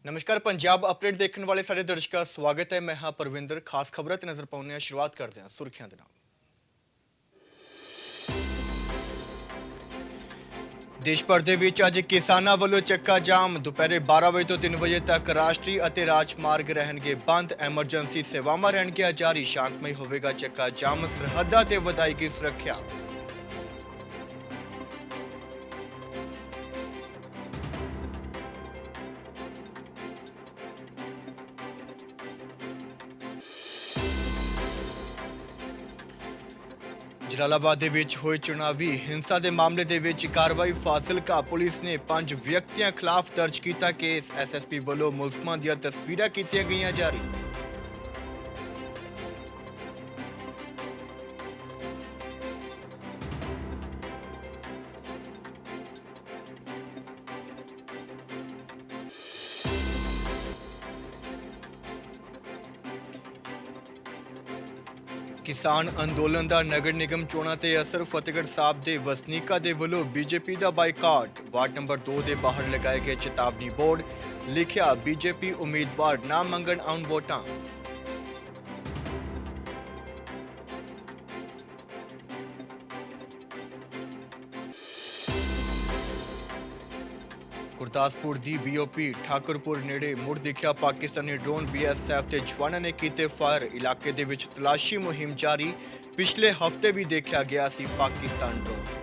नमस्कार पंजाब अपडेट देखने वाले सारे दर्शकों का स्वागत है। मैं हाँ परविंदर। खास खबरों ते नजर पाउने आ। शुरुआत करते हैं सुर्खियां दे नाल। देश भर दे विच अज किसानां वल्लों चक्का जाम। दोपहरे 12 बजे तो 3 बजे तक राष्ट्रीय अते राजमार्ग रहणगे बंद। एमरजेंसी सेवावां रहणगियां जारी। शांतमई होवेगा चक्का जाम। सरहदां ते वधाएगी सुरक्षा। जलालाबाद दे विच होए चुनावी हिंसा के मामले दे विच कार्रवाई। फाजिलका पुलिस ने 5 व्यक्तियों खिलाफ दर्ज किया केस। SSP वालों मुलजमां दीयां तस्वीरां कीतियां गईयां जारी। किसान अंदोलन का नगर निगम चोणां ते असर। फतेहगढ़ साहब के वसनीकां दे वल्लों बीजेपी का बाइकाट। वार्ड नंबर 2 के बाहर लगाए गए चेतावनी बोर्ड। लिखिया बीजेपी उम्मीदवार ना मंगण आउण वोटां। गुरदासपुर की BOP ठाकुरपुर नेड़े मुड़ दिखिया पाकिस्तानी ड्रोन। BSF के जवानों ने किए फायर। इलाके दे विच तलाशी मुहिम जारी। पिछले हफ्ते भी देखा गया सी पाकिस्तान ड्रोन।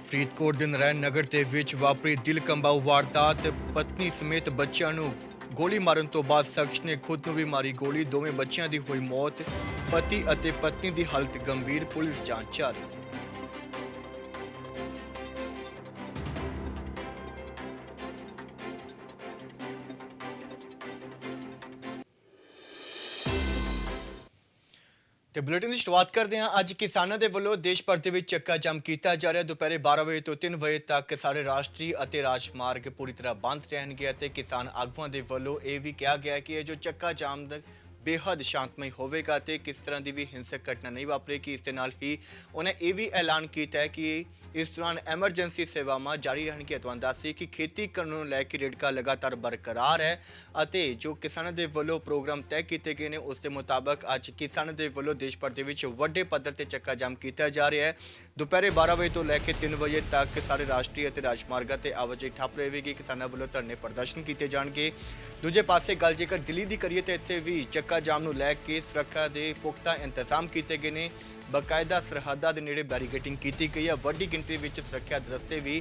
फरीदकोट के नारायण नगर के विच वापरी दिल कंबाऊ वारदात। पत्नी समेत बच्चों नूं गोली मारन तो बाद शख्स ने खुद नूं भी मारी गोली। दोवें बच्चों की हुई मौत। पति अते पत्नी की हालत गंभीर। पुलिस जांच जारी। ਤੇ ਬੁਲੇਟਿਨ ਦੀ ਸ਼ੁਰੂਆਤ ਕਰਦੇ ਹਾਂ। ਅੱਜ ਕਿਸਾਨਾਂ ਦੇ ਵੱਲੋਂ ਦੇਸ਼ ਭਰ ਦੇ ਵਿੱਚ ਚੱਕਾ ਜਾਮ ਕੀਤਾ ਜਾ ਰਿਹਾ। ਦੁਪਹਿਰੇ 12 ਵਜੇ ਤੋਂ 3 ਵਜੇ ਤੱਕ ਸਾਰੇ ਰਾਸ਼ਟਰੀ ਅਤੇ ਰਾਜਮਾਰਗ ਪੂਰੀ ਤਰ੍ਹਾਂ ਬੰਦ ਰਹਿਣਗੇ ਅਤੇ ਕਿਸਾਨ ਆਗੂਆਂ ਦੇ ਵੱਲੋਂ ਇਹ ਵੀ ਕਿਹਾ ਗਿਆ ਕਿ ਇਹ ਜੋ ਚੱਕਾ ਜਾਮ बेहद शांतमई होगा तो किस तरह की भी हिंसक घटना नहीं वापरेगी। इस ही उन्हें यह भी ऐलान किया है कि इस दौरान एमरजेंसी सेवावां जारी रहणगियां। तुहानूं दस दें कि खेती कानून लैके रेड़का लगातार बरकरार है और जो किसानों के वलों प्रोग्राम तय किए गए हैं उस मुताबक अज किसानों के वलों देश भर के वड्डे पद्धर से चक्का जाम किया जा रहा है। दोपहरे 12 बजे तो लैके 3 बजे तक सारे राष्ट्रीय और राजमार्गों से आवाजाही ठप रहेगी। किसानों वलों धरने प्रदर्शन किए जाएंगे। दूजे पासे गल जेकर दिल्ली की करिए तो इत्थे भी चक्का जाम नूं लैके सुरक्षा के पुख्ता इंतजाम किए गए हैं। बकायदा सरहदां दे नेड़े बैरीकेडिंग की गई है। वड्डी गिनती में सुरक्षा दस्ते भी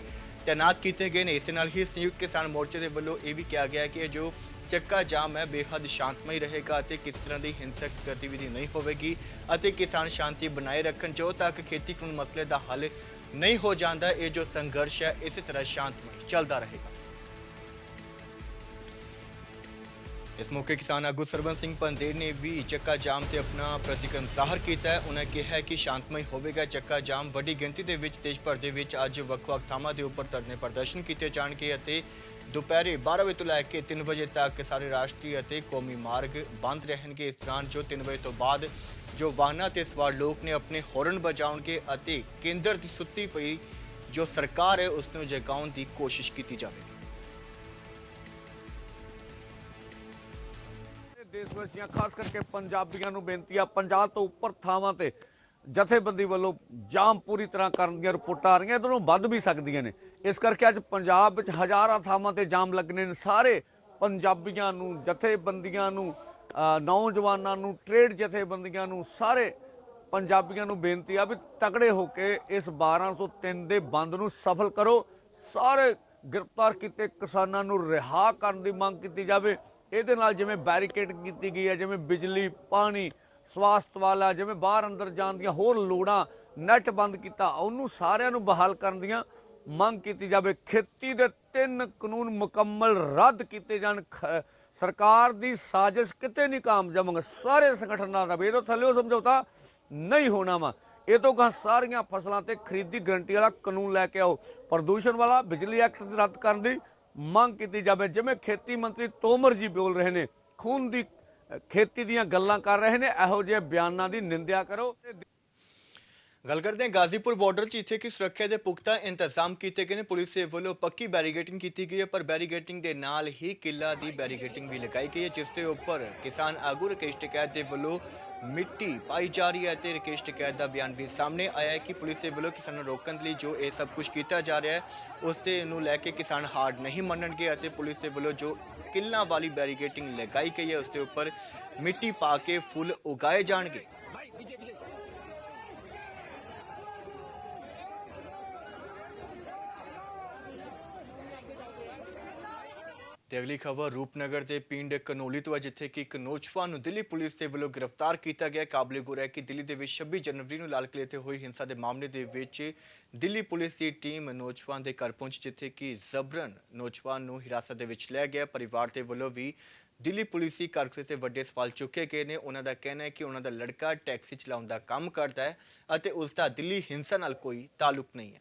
तैनात किए गए हैं। इस नाल ही संयुक्त किसान मोर्चे के वलों यह भी कहा गया है कि जो चक्का जाम है बेहद शांतमई रहेगा और किस तरह की हिंसक गतिविधि नहीं होगी और किसान शांति बनाए रखन जो तक खेती कानून मसले का हल नहीं हो जाता। ये जो संघर्ष है इस तरह शांतमई चलता रहेगा। इस मौके किसान आगू सरबंस सिंह पंदेर ने भी चक्का जाम से अपना प्रतिक्रम जाहिर किया है। उन्हें कहा है कि शांतमई होगा चक्का जाम। वड्डी गिनती के देश भर के अज वक्-वक् थावां के उपर धरने प्रदर्शन किए जाएंगे। दोपहरे 12 बजे तो लैके 3 बजे तक सारे राष्ट्रीय और कौमी मार्ग बंद रहेंगे। इस दौरान जो 3 बजे तो बाद जो वाहनों से सवार लोग ने अपने हॉर्न बजाउणगे और केंद्र की सुत्ती पई जो सरकार है उसनूं जगाउण की कोशिश की जाएगी। देशवासियों खास करके पंजाबियों नूं बेनती आ, 50 तो उपर थावां ते जथेबंदी वालों जाम पूरी तरह करन दी रिपोर्टां आ रही। इधरों वध भी सकदियां ने। इस करके अज पंजाब विच हज़ारां थावां ते जाम लगने ने। सारे पंजाबियों नूं जथेबंदियां नूं नौजवानों नूं ट्रेड जथेबंदियां नूं सारे पंजाबियों नूं बेनती आ भी तगड़े होके इस 1203 दे बंद नूं सफल करो। सारे गिरफ्तार किए किसानां नूं रिहा करन दी मंग कीती जावे। ਇਹਦੇ ਨਾਲ ਜਿਵੇਂ बैरीकेड की गई है जिमें बिजली पानी स्वास्थ्य वाला जिमें बाहर अंदर जाण ਦੀਆਂ ਹੋਰ ਲੋੜਾਂ ਨੈਟ ਬੰਦ ਕੀਤਾ ਉਹਨੂੰ ਸਾਰਿਆਂ ਨੂੰ ਬਹਾਲ ਕਰਨ ਦੀਆਂ ਮੰਗ ਕੀਤੀ ਜਾਵੇ। खेती ਦੇ 3 ਕਾਨੂੰਨ ਮੁਕੰਮਲ ਰੱਦ ਕੀਤੇ ਜਾਣ। सरकार की साजिश किते नहीं कामयाब। सारे संगठनों का ਇਹਦੇ ਥੱਲੇ समझौता नहीं होना वा। ये तो कहा सारिया फसलों से खरीदी गारंटी वाला कानून लैके आओ। प्रदूषण वाला बिजली एक्ट रद्द करने की ਮੰਗ ਕੀਤੀ ਜਾਵੇ। ਜਿਵੇਂ ਖੇਤੀ ਮੰਤਰੀ ਤੋਮਰ ਜੀ ਬੋਲ ਰਹੇ ਨੇ, ਖੂਨ ਦੀ ਖੇਤੀ ਦੀਆਂ ਗੱਲਾਂ ਕਰ ਰਹੇ ਨੇ, ਇਹੋ ਜਿਹੇ ਬਿਆਨਾਂ ਦੀ ਨਿੰਦਿਆ ਕਰੋ। ਗੱਲ ਕਰਦੇ ਹਾਂ ਗਾਜ਼ੀपुर ਬਾਰਡਰ 'ਚ ਇੱਥੇ ਕਿ ਸੁਰੱਖਿਆ ਦੇ ਪੁਖਤਾ ਇੰਤਜ਼ਾਮ ਕੀਤੇ ਗਏ ਨੇ। ਪੁਲਿਸ ਦੇ ਵੱਲੋਂ ਪੱਕੀ ਬੈਰੀਗੇਟਿੰਗ ਕੀਤੀ ਗਈ ਹੈ, ਪਰ ਬੈਰੀਗੇਟਿੰਗ ਦੇ ਨਾਲ ਹੀ ਕਿੱਲਾ ਦੀ ਬੈਰੀਗੇਟਿੰਗ ਵੀ ਲਗਾਈ ਗਈ ਹੈ, ਜਿਸ ਦੇ ਉੱਪਰ ਕਿਸਾਨ ਆਗੂ ਰਕੇਸ਼ ਟਕੈਤ ਦੇ ਵੱਲੋਂ ਮਿੱਟੀ ਪਾਈ ਜਾ ਰਹੀ ਹੈ ਤੇ ਰਕੇਸ਼ ਟਕੈਤ ਦਾ ਬਿਆਨ ਵੀ ਸਾਹਮਣੇ ਆਇਆ ਹੈ ਕਿ ਪੁਲਿਸ ਦੇ ਵੱਲੋਂ ਕਿਸਾਨਾਂ ਨੂੰ ਰੋਕਣ ਲਈ ਜੋ ਇਹ ਸਭ ਕੁਝ ਕੀਤਾ ਜਾ ਰਿਹਾ ਹੈ ਉਸ ਤੇ ਨੂੰ ਲੈ ਕੇ ਕਿਸਾਨ ਹਾਰ ਨਹੀਂ ਮੰਨਣਗੇ ਅਤੇ ਪੁਲਿਸ ਦੇ ਵੱਲੋਂ ਜੋ ਕਿੱਲਾਂ ਵਾਲੀ ਬੈਰੀਗੇਟਿੰਗ ਲਗਾਈ ਗਈ ਹੈ ਉਸ ਦੇ ਉੱਪਰ ਮਿੱਟੀ ਪਾ ਕੇ ਫੁੱਲ ਉਗਾਏ ਜਾਣਗੇ। ਤੇ ਅਗਲੀ ਖਬਰ ਰੂਪਨਗਰ ਦੇ ਪਿੰਡ ਕਨੋਲੀ ਤੋਂ ਹੈ, ਜਿੱਥੇ ਕਿ ਇੱਕ ਨੌਜਵਾਨ ਨੂੰ ਦਿੱਲੀ ਪੁਲਿਸ ਦੇ ਵੱਲੋਂ ਗ੍ਰਿਫਤਾਰ ਕੀਤਾ ਗਿਆ। ਕਾਬਲੇ ਗੁਰ ਹੈ ਕਿ ਦਿੱਲੀ ਦੇ ਵਿੱਚ 26 ਜਨਵਰੀ ਨੂੰ ਲਾਲ ਕਿਲੇ ਤੇ ਹੋਈ ਹਿੰਸਾ ਦੇ ਮਾਮਲੇ ਦੇ ਵਿੱਚ ਦਿੱਲੀ ਪੁਲਿਸ ਦੀ ਟੀਮ ਨੌਜਵਾਨ ਦੇ ਘਰ ਪਹੁੰਚੀ, ਜਿੱਥੇ ਕਿ ਜ਼ਬਰਨ ਨੌਜਵਾਨ ਨੂੰ ਹਿਰਾਸਤ ਦੇ ਵਿੱਚ ਲਿਆ ਗਿਆ। ਪਰਿਵਾਰ ਦੇ ਵੱਲੋਂ ਵੀ ਦਿੱਲੀ ਪੁਲਿਸ ਦੀ ਕਾਰਗੁਜ਼ਾਰੀ ਤੇ ਵੱਡੇ ਸਵਾਲ ਚੁੱਕੇ ਗਏ ਨੇ। ਉਹਨਾਂ ਦਾ ਕਹਿਣਾ ਹੈ ਕਿ ਉਹਨਾਂ ਦਾ ਲੜਕਾ ਟੈਕਸੀ ਚਲਾਉਣ ਦਾ ਕੰਮ ਕਰਦਾ ਹੈ ਅਤੇ ਉਸ ਦਾ ਦਿੱਲੀ ਹਿੰਸਾ ਨਾਲ ਕੋਈ ਤਾਲੁਕ ਨਹੀਂ ਹੈ।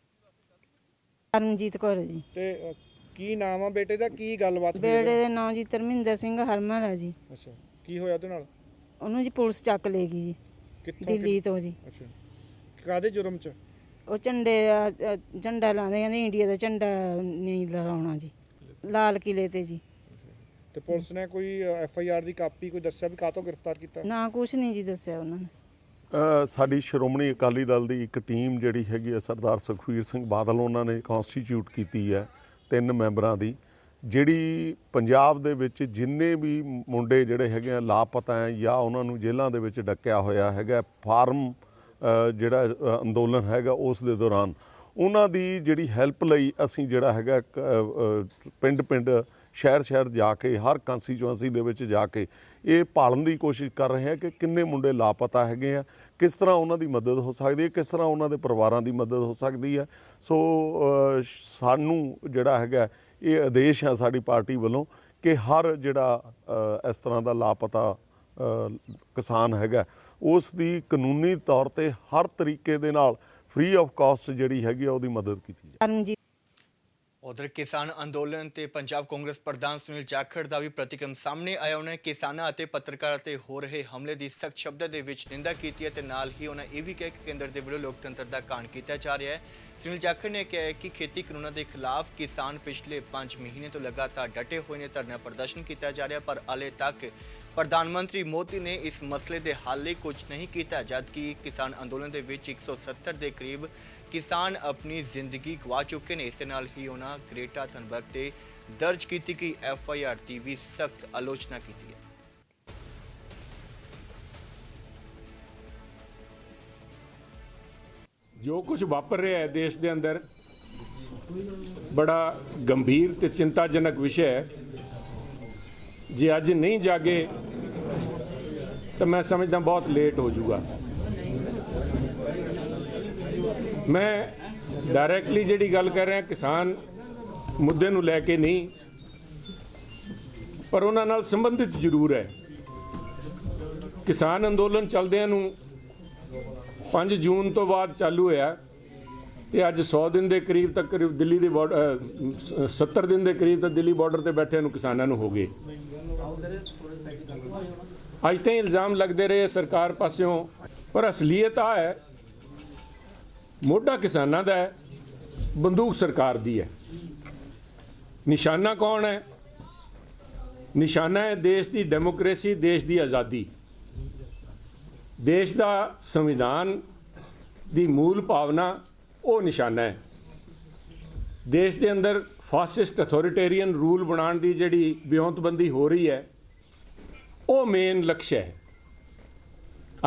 ਰਣਜੀਤ ਕੌਰ ਜੀ। ਤੇ ਕੀ ਨਾਮ ਆ ਬੇਟੇ ਦਾ, ਕੀ ਗੱਲਬਾਤ ਹੋਈ ਬੇੜੇ ਦੇ ਨਾਂ ਜੀ ਧਰਮਿੰਦਰ ਸਿੰਘ ਹਰਮਨ ਹੈ ਜੀ। ਅੱਛਾ, ਕੀ ਹੋਇਆ ਉਹਦੇ ਨਾਲ? ਉਹਨੂੰ ਜੀ ਪੁਲਿਸ ਚੱਕ ਲੈ ਗਈ ਜੀ ਕਿੱਥੋਂ ਦਿੱਲੀ ਤੋਂ ਜੀ। ਅੱਛਾ, ਕਾਹਦੇ ਜੁਰਮ ਚ? ਉਹ ਝੰਡਾ ਲਾਉਂਦੇ, ਕਹਿੰਦੇ ਇੰਡੀਆ ਦਾ ਝੰਡਾ ਨਹੀਂ ਲਹਿਰਾਉਣਾ ਜੀ, ਲਾਲ ਕਿਲੇ ਤੇ ਜੀ। ਤੇ ਪੁਲਿਸ ਨੇ ਕੋਈ FIR ਦੀ ਕਾਪੀ ਕੋਈ ਦੱਸਿਆ ਵੀ ਕਾਹਤੋਂ ਗ੍ਰਿਫਤਾਰ ਕੀਤਾ? ਨਾ ਕੁਛ ਨਹੀਂ ਜੀ ਦੱਸਿਆ ਉਹਨਾਂ ਨੇ। ਸਾਡੀ ਸ਼੍ਰੋਮਣੀ ਅਕਾਲੀ ਦਲ ਦੀ ਇੱਕ ਟੀਮ ਜਿਹੜੀ ਹੈਗੀ ਹੈ ਸਰਦਾਰ ਸੁਖਬੀਰ ਸਿੰਘ ਬਾਦਲ ਉਹਨਾਂ ਨੇ ਕਨਸਟੀਟਿਊਟ ਕੀਤੀ ਹੈ 3 ਮੈਂਬਰਾਂ ਦੀ, ਜਿਹੜੀ ਪੰਜਾਬ ਦੇ ਵਿੱਚ ਜਿੰਨੇ ਵੀ ਮੁੰਡੇ ਜਿਹੜੇ ਹੈਗੇ ਆ ਲਾਪਤਾ ਹੈ ਜਾਂ ਉਹਨਾਂ ਨੂੰ ਜੇਲ੍ਹਾਂ ਦੇ ਵਿੱਚ ਡੱਕਿਆ ਹੋਇਆ ਹੈਗਾ ਫਾਰਮ ਜਿਹੜਾ ਅੰਦੋਲਨ ਹੈਗਾ ਉਸ ਦੇ ਦੌਰਾਨ, ਉਹਨਾਂ ਦੀ ਜਿਹੜੀ ਹੈਲਪ ਲਈ ਅਸੀਂ ਜਿਹੜਾ ਹੈਗਾ ਪਿੰਡ ਪਿੰਡ ਸ਼ਹਿਰ ਸ਼ਹਿਰ ਜਾ ਕੇ ਹਰ ਕੰਸਟੀਚੁਐਂਸੀ ਦੇ ਵਿੱਚ ਜਾ ਕੇ ਇਹ ਭਾਲਣ ਦੀ ਕੋਸ਼ਿਸ਼ ਕਰ ਰਹੇ ਹਾਂ ਕਿ ਕਿੰਨੇ ਮੁੰਡੇ ਲਾਪਤਾ ਹੈਗੇ ਆ, ਕਿਸ ਤਰ੍ਹਾਂ ਉਹਨਾਂ ਦੀ ਮਦਦ ਹੋ ਸਕਦੀ ਹੈ, ਕਿਸ ਤਰ੍ਹਾਂ ਉਹਨਾਂ ਦੇ ਪਰਿਵਾਰਾਂ ਦੀ ਮਦਦ ਹੋ ਸਕਦੀ ਹੈ। ਸੋ ਸਾਨੂੰ ਜਿਹੜਾ ਹੈਗਾ ਇਹ ਆਦੇਸ਼ ਹੈ ਸਾਡੀ ਪਾਰਟੀ ਵੱਲੋਂ ਕਿ ਹਰ ਜਿਹੜਾ ਇਸ ਤਰ੍ਹਾਂ ਦਾ ਲਾਪਤਾ ਕਿਸਾਨ ਹੈਗਾ ਉਸ ਦੀ ਕਾਨੂੰਨੀ ਤੌਰ ਤੇ ਹਰ ਤਰੀਕੇ ਦੇ ਨਾਲ ਫ੍ਰੀ ਆਫ ਕਾਸਟ ਜਿਹੜੀ ਹੈਗੀ ਆ ਉਹਦੀ ਮਦਦ ਕੀਤੀ ਜਾਵੇ। ਰਣਜੀਤ ਉਧਰ ਕਿਸਾਨ ਅੰਦੋਲਨ ਤੇ ਪੰਜਾਬ ਕਾਂਗਰਸ ਪ੍ਰਧਾਨ ਸੁਨੀਲ ਜਾਖੜ ਦਾ ਵੀ ਪ੍ਰਤੀਕਰਮ ਸਾਹਮਣੇ ਆਇਆ। ਉਹਨਾਂ ਕਿਸਾਨਾਂ ਅਤੇ ਪੱਤਰਕਾਰਾਂ ਤੇ ਹੋ ਰਹੇ ਹਮਲੇ ਦੀ ਸਖਤ ਸ਼ਬਦਾਂ ਦੇ ਵਿੱਚ ਨਿੰਦਾ ਕੀਤੀ ਹੈ ਤੇ ਨਾਲ ਹੀ ਉਹਨਾਂ ਇਹ ਵੀ ਕਿਹਾ ਕਿ ਕੇਂਦਰ ਦੇ ਵੱਲੋਂ ਲੋਕਤੰਤਰ ਦਾ ਘਾਣ ਕੀਤਾ ਜਾ ਰਿਹਾ ਹੈ। ਸੁਨੀਲ ਜਾਖੜ ਨੇ ਕਿਹਾ ਕਿ ਖੇਤੀ ਕਾਨੂੰਨਾਂ ਦੇ ਖਿਲਾਫ ਕਿਸਾਨ ਪਿਛਲੇ 5 ਮਹੀਨੇ ਤੋਂ ਲਗਾਤਾਰ ਡਟੇ ਹੋਏ ਨੇ, ਧਰਨਾ ਪ੍ਰਦਰਸ਼ਨ ਕੀਤਾ ਜਾ ਰਿਹਾ, ਪਰ ਹਾਲੇ ਤੱਕ ਪ੍ਰਧਾਨ ਮੰਤਰੀ ਮੋਦੀ ਨੇ ਇਸ ਮਸਲੇ ਦੇ ਹੱਲ ਲਈ ਕੁਝ ਨਹੀਂ ਕੀਤਾ, ਜਦਕਿ ਕਿਸਾਨ ਅੰਦੋਲਨ ਦੇ ਵਿੱਚ 170 ਦੇ ਕਰੀਬ ਕਿਸਾਨ ਆਪਣੀ ਜ਼ਿੰਦਗੀ ਗਵਾ ਚੁੱਕੇ ਨੇ। ਇਸ ਦੇ ਨਾਲ ਹੀ ਉਹਨਾਂ ਗ੍ਰੇਟਾ ਥਨਬਰਗ ਤੇ ਦਰਜ ਕੀਤੀ ਗਈ FIR ਦੀ ਵੀ ਸਖਤ ਆਲੋਚਨਾ ਕੀਤੀ ਹੈ। ਜੋ ਕੁਝ ਵਾਪਰ ਰਿਹਾ ਹੈ ਦੇਸ਼ ਦੇ ਅੰਦਰ ਬੜਾ ਗੰਭੀਰ ਤੇ ਚਿੰਤਾਜਨਕ ਵਿਸ਼ਾ ਹੈ। ਜੇ ਅੱਜ ਨਹੀਂ ਜਾਗੇ ਤਾਂ ਮੈਂ ਸਮਝਦਾ ਬਹੁਤ ਲੇਟ ਹੋ ਜਾਊਗਾ। ਮੈਂ ਡਾਇਰੈਕਟਲੀ ਜਿਹੜੀ ਗੱਲ ਕਰ ਰਿਹਾ ਕਿਸਾਨ ਮੁੱਦੇ ਨੂੰ ਲੈ ਕੇ ਨਹੀਂ, ਪਰ ਉਹਨਾਂ ਨਾਲ ਸੰਬੰਧਿਤ ਜ਼ਰੂਰ ਹੈ। ਕਿਸਾਨ ਅੰਦੋਲਨ ਚੱਲਦਿਆਂ ਨੂੰ 5 ਜੂਨ ਤੋਂ ਬਾਅਦ ਚਾਲੂ ਹੋਇਆ ਤੇ ਅੱਜ 100 ਦਿਨ ਦੇ ਕਰੀਬ ਤੱਕ ਦਿੱਲੀ ਦੇ 70 ਦਿਨ ਦੇ ਕਰੀਬ ਤੱਕ ਦਿੱਲੀ ਬਾਰਡਰ ਤੇ ਬੈਠਿਆਂ ਨੂੰ ਕਿਸਾਨਾਂ ਨੂੰ ਹੋ ਗਏ। ਅੱਜ ਤਾਂ ਇਲਜ਼ਾਮ ਲੱਗਦੇ ਰਹੇ ਸਰਕਾਰ ਪਾਸਿਓਂ, ਪਰ ਅਸਲੀਅਤ ਆ ਹੈ ਮੋਢਾ ਕਿਸਾਨਾਂ ਦਾ ਹੈ, ਬੰਦੂਕ ਸਰਕਾਰ ਦੀ ਹੈ। ਨਿਸ਼ਾਨਾ ਕੌਣ ਹੈ? ਨਿਸ਼ਾਨਾ ਹੈ ਦੇਸ਼ ਦੀ ਡੈਮੋਕ੍ਰੇਸੀ, ਦੇਸ਼ ਦੀ ਆਜ਼ਾਦੀ, ਦੇਸ਼ ਦਾ ਸੰਵਿਧਾਨ ਦੀ ਮੂਲ ਭਾਵਨਾ, ਉਹ ਨਿਸ਼ਾਨਾ ਹੈ। ਦੇਸ਼ ਦੇ ਅੰਦਰ ਫਾਸਿਸਟ ਅਥੋਰੀਟੇਰੀਅਨ ਰੂਲ ਬਣਾਉਣ ਦੀ ਜਿਹੜੀ ਵਿਉਂਤਬੰਦੀ ਹੋ ਰਹੀ ਹੈ ਉਹ ਮੇਨ ਲਕਸ਼ ਹੈ।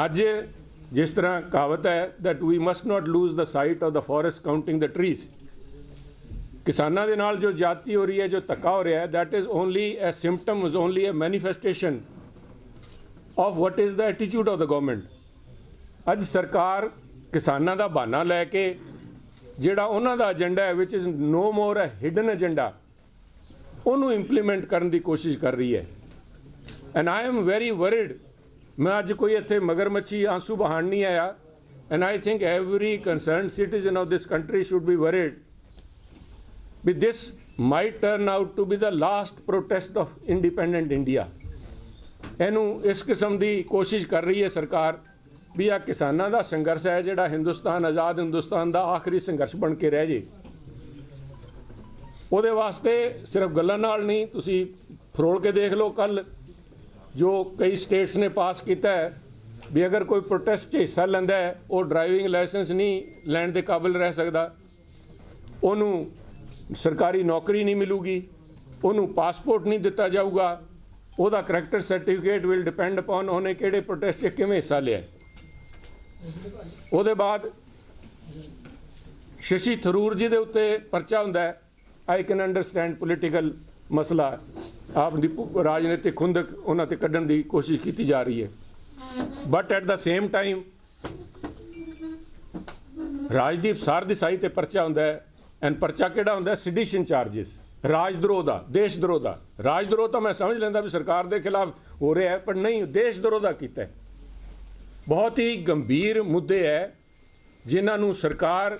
ਅੱਜ ਜਿਸ ਤਰ੍ਹਾਂ ਕਹਾਵਤ ਹੈ that we must not lose the sight of the forest counting the trees, ਕਿਸਾਨਾਂ ਦੇ ਨਾਲ ਜੋ ਜਾਤੀ ਹੋ ਰਹੀ ਹੈ, ਜੋ ਧੱਕਾ ਹੋ ਰਿਹਾ ਹੈ, that is only a symptom, is only a manifestation of what is the attitude of the government. ਅੱਜ ਸਰਕਾਰ ਕਿਸਾਨਾਂ ਦਾ ਬਹਾਨਾ ਲੈ ਕੇ ਜਿਹੜਾ ਉਹਨਾਂ ਦਾ ਏਜੰਡਾ ਹੈ which is no more a hidden agenda, ਉਹਨੂੰ ਇੰਪਲੀਮੈਂਟ ਕਰਨ ਦੀ ਕੋਸ਼ਿਸ਼ ਕਰ ਰਹੀ ਹੈ। And I am very worried. ਮੈਂ ਅੱਜ ਕੋਈ ਇੱਥੇ ਮਗਰਮੱਛੀ ਆਂਸੂ ਬਹਾਣ ਨਹੀਂ ਆਇਆ। And I think every concerned citizen of this country should be worried with this might turn out to be the last protest of independent India. ਇਹਨੂੰ ਇਸ ਕਿਸਮ ਦੀ ਕੋਸ਼ਿਸ਼ ਕਰ ਰਹੀ ਹੈ ਸਰਕਾਰ ਵੀ ਆ ਕਿਸਾਨਾਂ ਦਾ ਸੰਘਰਸ਼ ਹੈ ਜਿਹੜਾ ਹਿੰਦੁਸਤਾਨ ਆਜ਼ਾਦ ਹਿੰਦੁਸਤਾਨ ਦਾ ਆਖਰੀ ਸੰਘਰਸ਼ ਬਣ ਕੇ ਰਹਿ ਜੇ। ਉਹਦੇ ਵਾਸਤੇ ਸਿਰਫ ਗੱਲਾਂ ਨਾਲ ਨਹੀਂ, ਤੁਸੀਂ ਫਰੋਲ ਕੇ ਦੇਖ ਲਓ ਕੱਲ ਜੋ ਕਈ ਸਟੇਟਸ ਨੇ ਪਾਸ ਕੀਤਾ ਹੈ ਵੀ ਅਗਰ ਕੋਈ ਪ੍ਰੋਟੈਸਟ 'ਚ ਹਿੱਸਾ ਲੈਂਦਾ ਹੈ ਉਹ ਡਰਾਈਵਿੰਗ ਲਾਇਸੈਂਸ ਨਹੀਂ ਲੈਣ ਦੇ ਕਾਬਿਲ ਰਹਿ ਸਕਦਾ, ਉਹਨੂੰ ਸਰਕਾਰੀ ਨੌਕਰੀ ਨਹੀਂ ਮਿਲੂਗੀ, ਉਹਨੂੰ ਪਾਸਪੋਰਟ ਨਹੀਂ ਦਿੱਤਾ ਜਾਊਗਾ, ਉਹਦਾ character certificate will depend upon ਉਹਨੇ ਕਿਹੜੇ ਪ੍ਰੋਟੈਸਟ 'ਚ ਕਿਵੇਂ ਹਿੱਸਾ ਲਿਆ। ਉਹਦੇ ਬਾਅਦ ਸ਼ਸ਼ੀ ਥਰੂਰ ਜੀ ਦੇ ਉੱਤੇ ਪਰਚਾ ਹੁੰਦਾ ਹੈ। ਆਈ ਕੈਨ ਅੰਡਰਸਟੈਂਡ ਪੋਲੀਟੀਕਲ ਮਸਲਾ, ਆਪ ਦੀ ਰਾਜਨੀਤਿਕ ਖੁੰਦਕ ਉਹਨਾਂ ਤੇ ਕੱਢਣ ਦੀ ਕੋਸ਼ਿਸ਼ ਕੀਤੀ ਜਾ ਰਹੀ ਹੈ, but at the same time Rajdeep Sardesai ਤੇ ਪਰਚਾ ਹੁੰਦਾ ਹੈ। ਐਂਡ ਪਰਚਾ ਕਿਹੜਾ ਹੁੰਦਾ? ਸੈਡੀਸ਼ਨ ਚਾਰਜਿਸ, ਰਾਜਦਰੋਹ ਦਾ, ਦੇਸ਼ ਦਰੋਹ ਦਾ। ਰਾਜਦਰੋਹ ਤਾਂ ਮੈਂ ਸਮਝ ਲੈਂਦਾ ਵੀ ਸਰਕਾਰ ਦੇ ਖਿਲਾਫ ਹੋ ਰਿਹਾ ਹੈ, ਪਰ ਨਹੀਂ, ਦੇਸ਼ ਦਰੋਹ ਦਾ ਕੀਤਾ ਹੈ। ਬਹੁਤ ਹੀ ਗੰਭੀਰ ਮੁੱਦੇ ਹੈ ਜਿਨ੍ਹਾਂ ਨੂੰ ਸਰਕਾਰ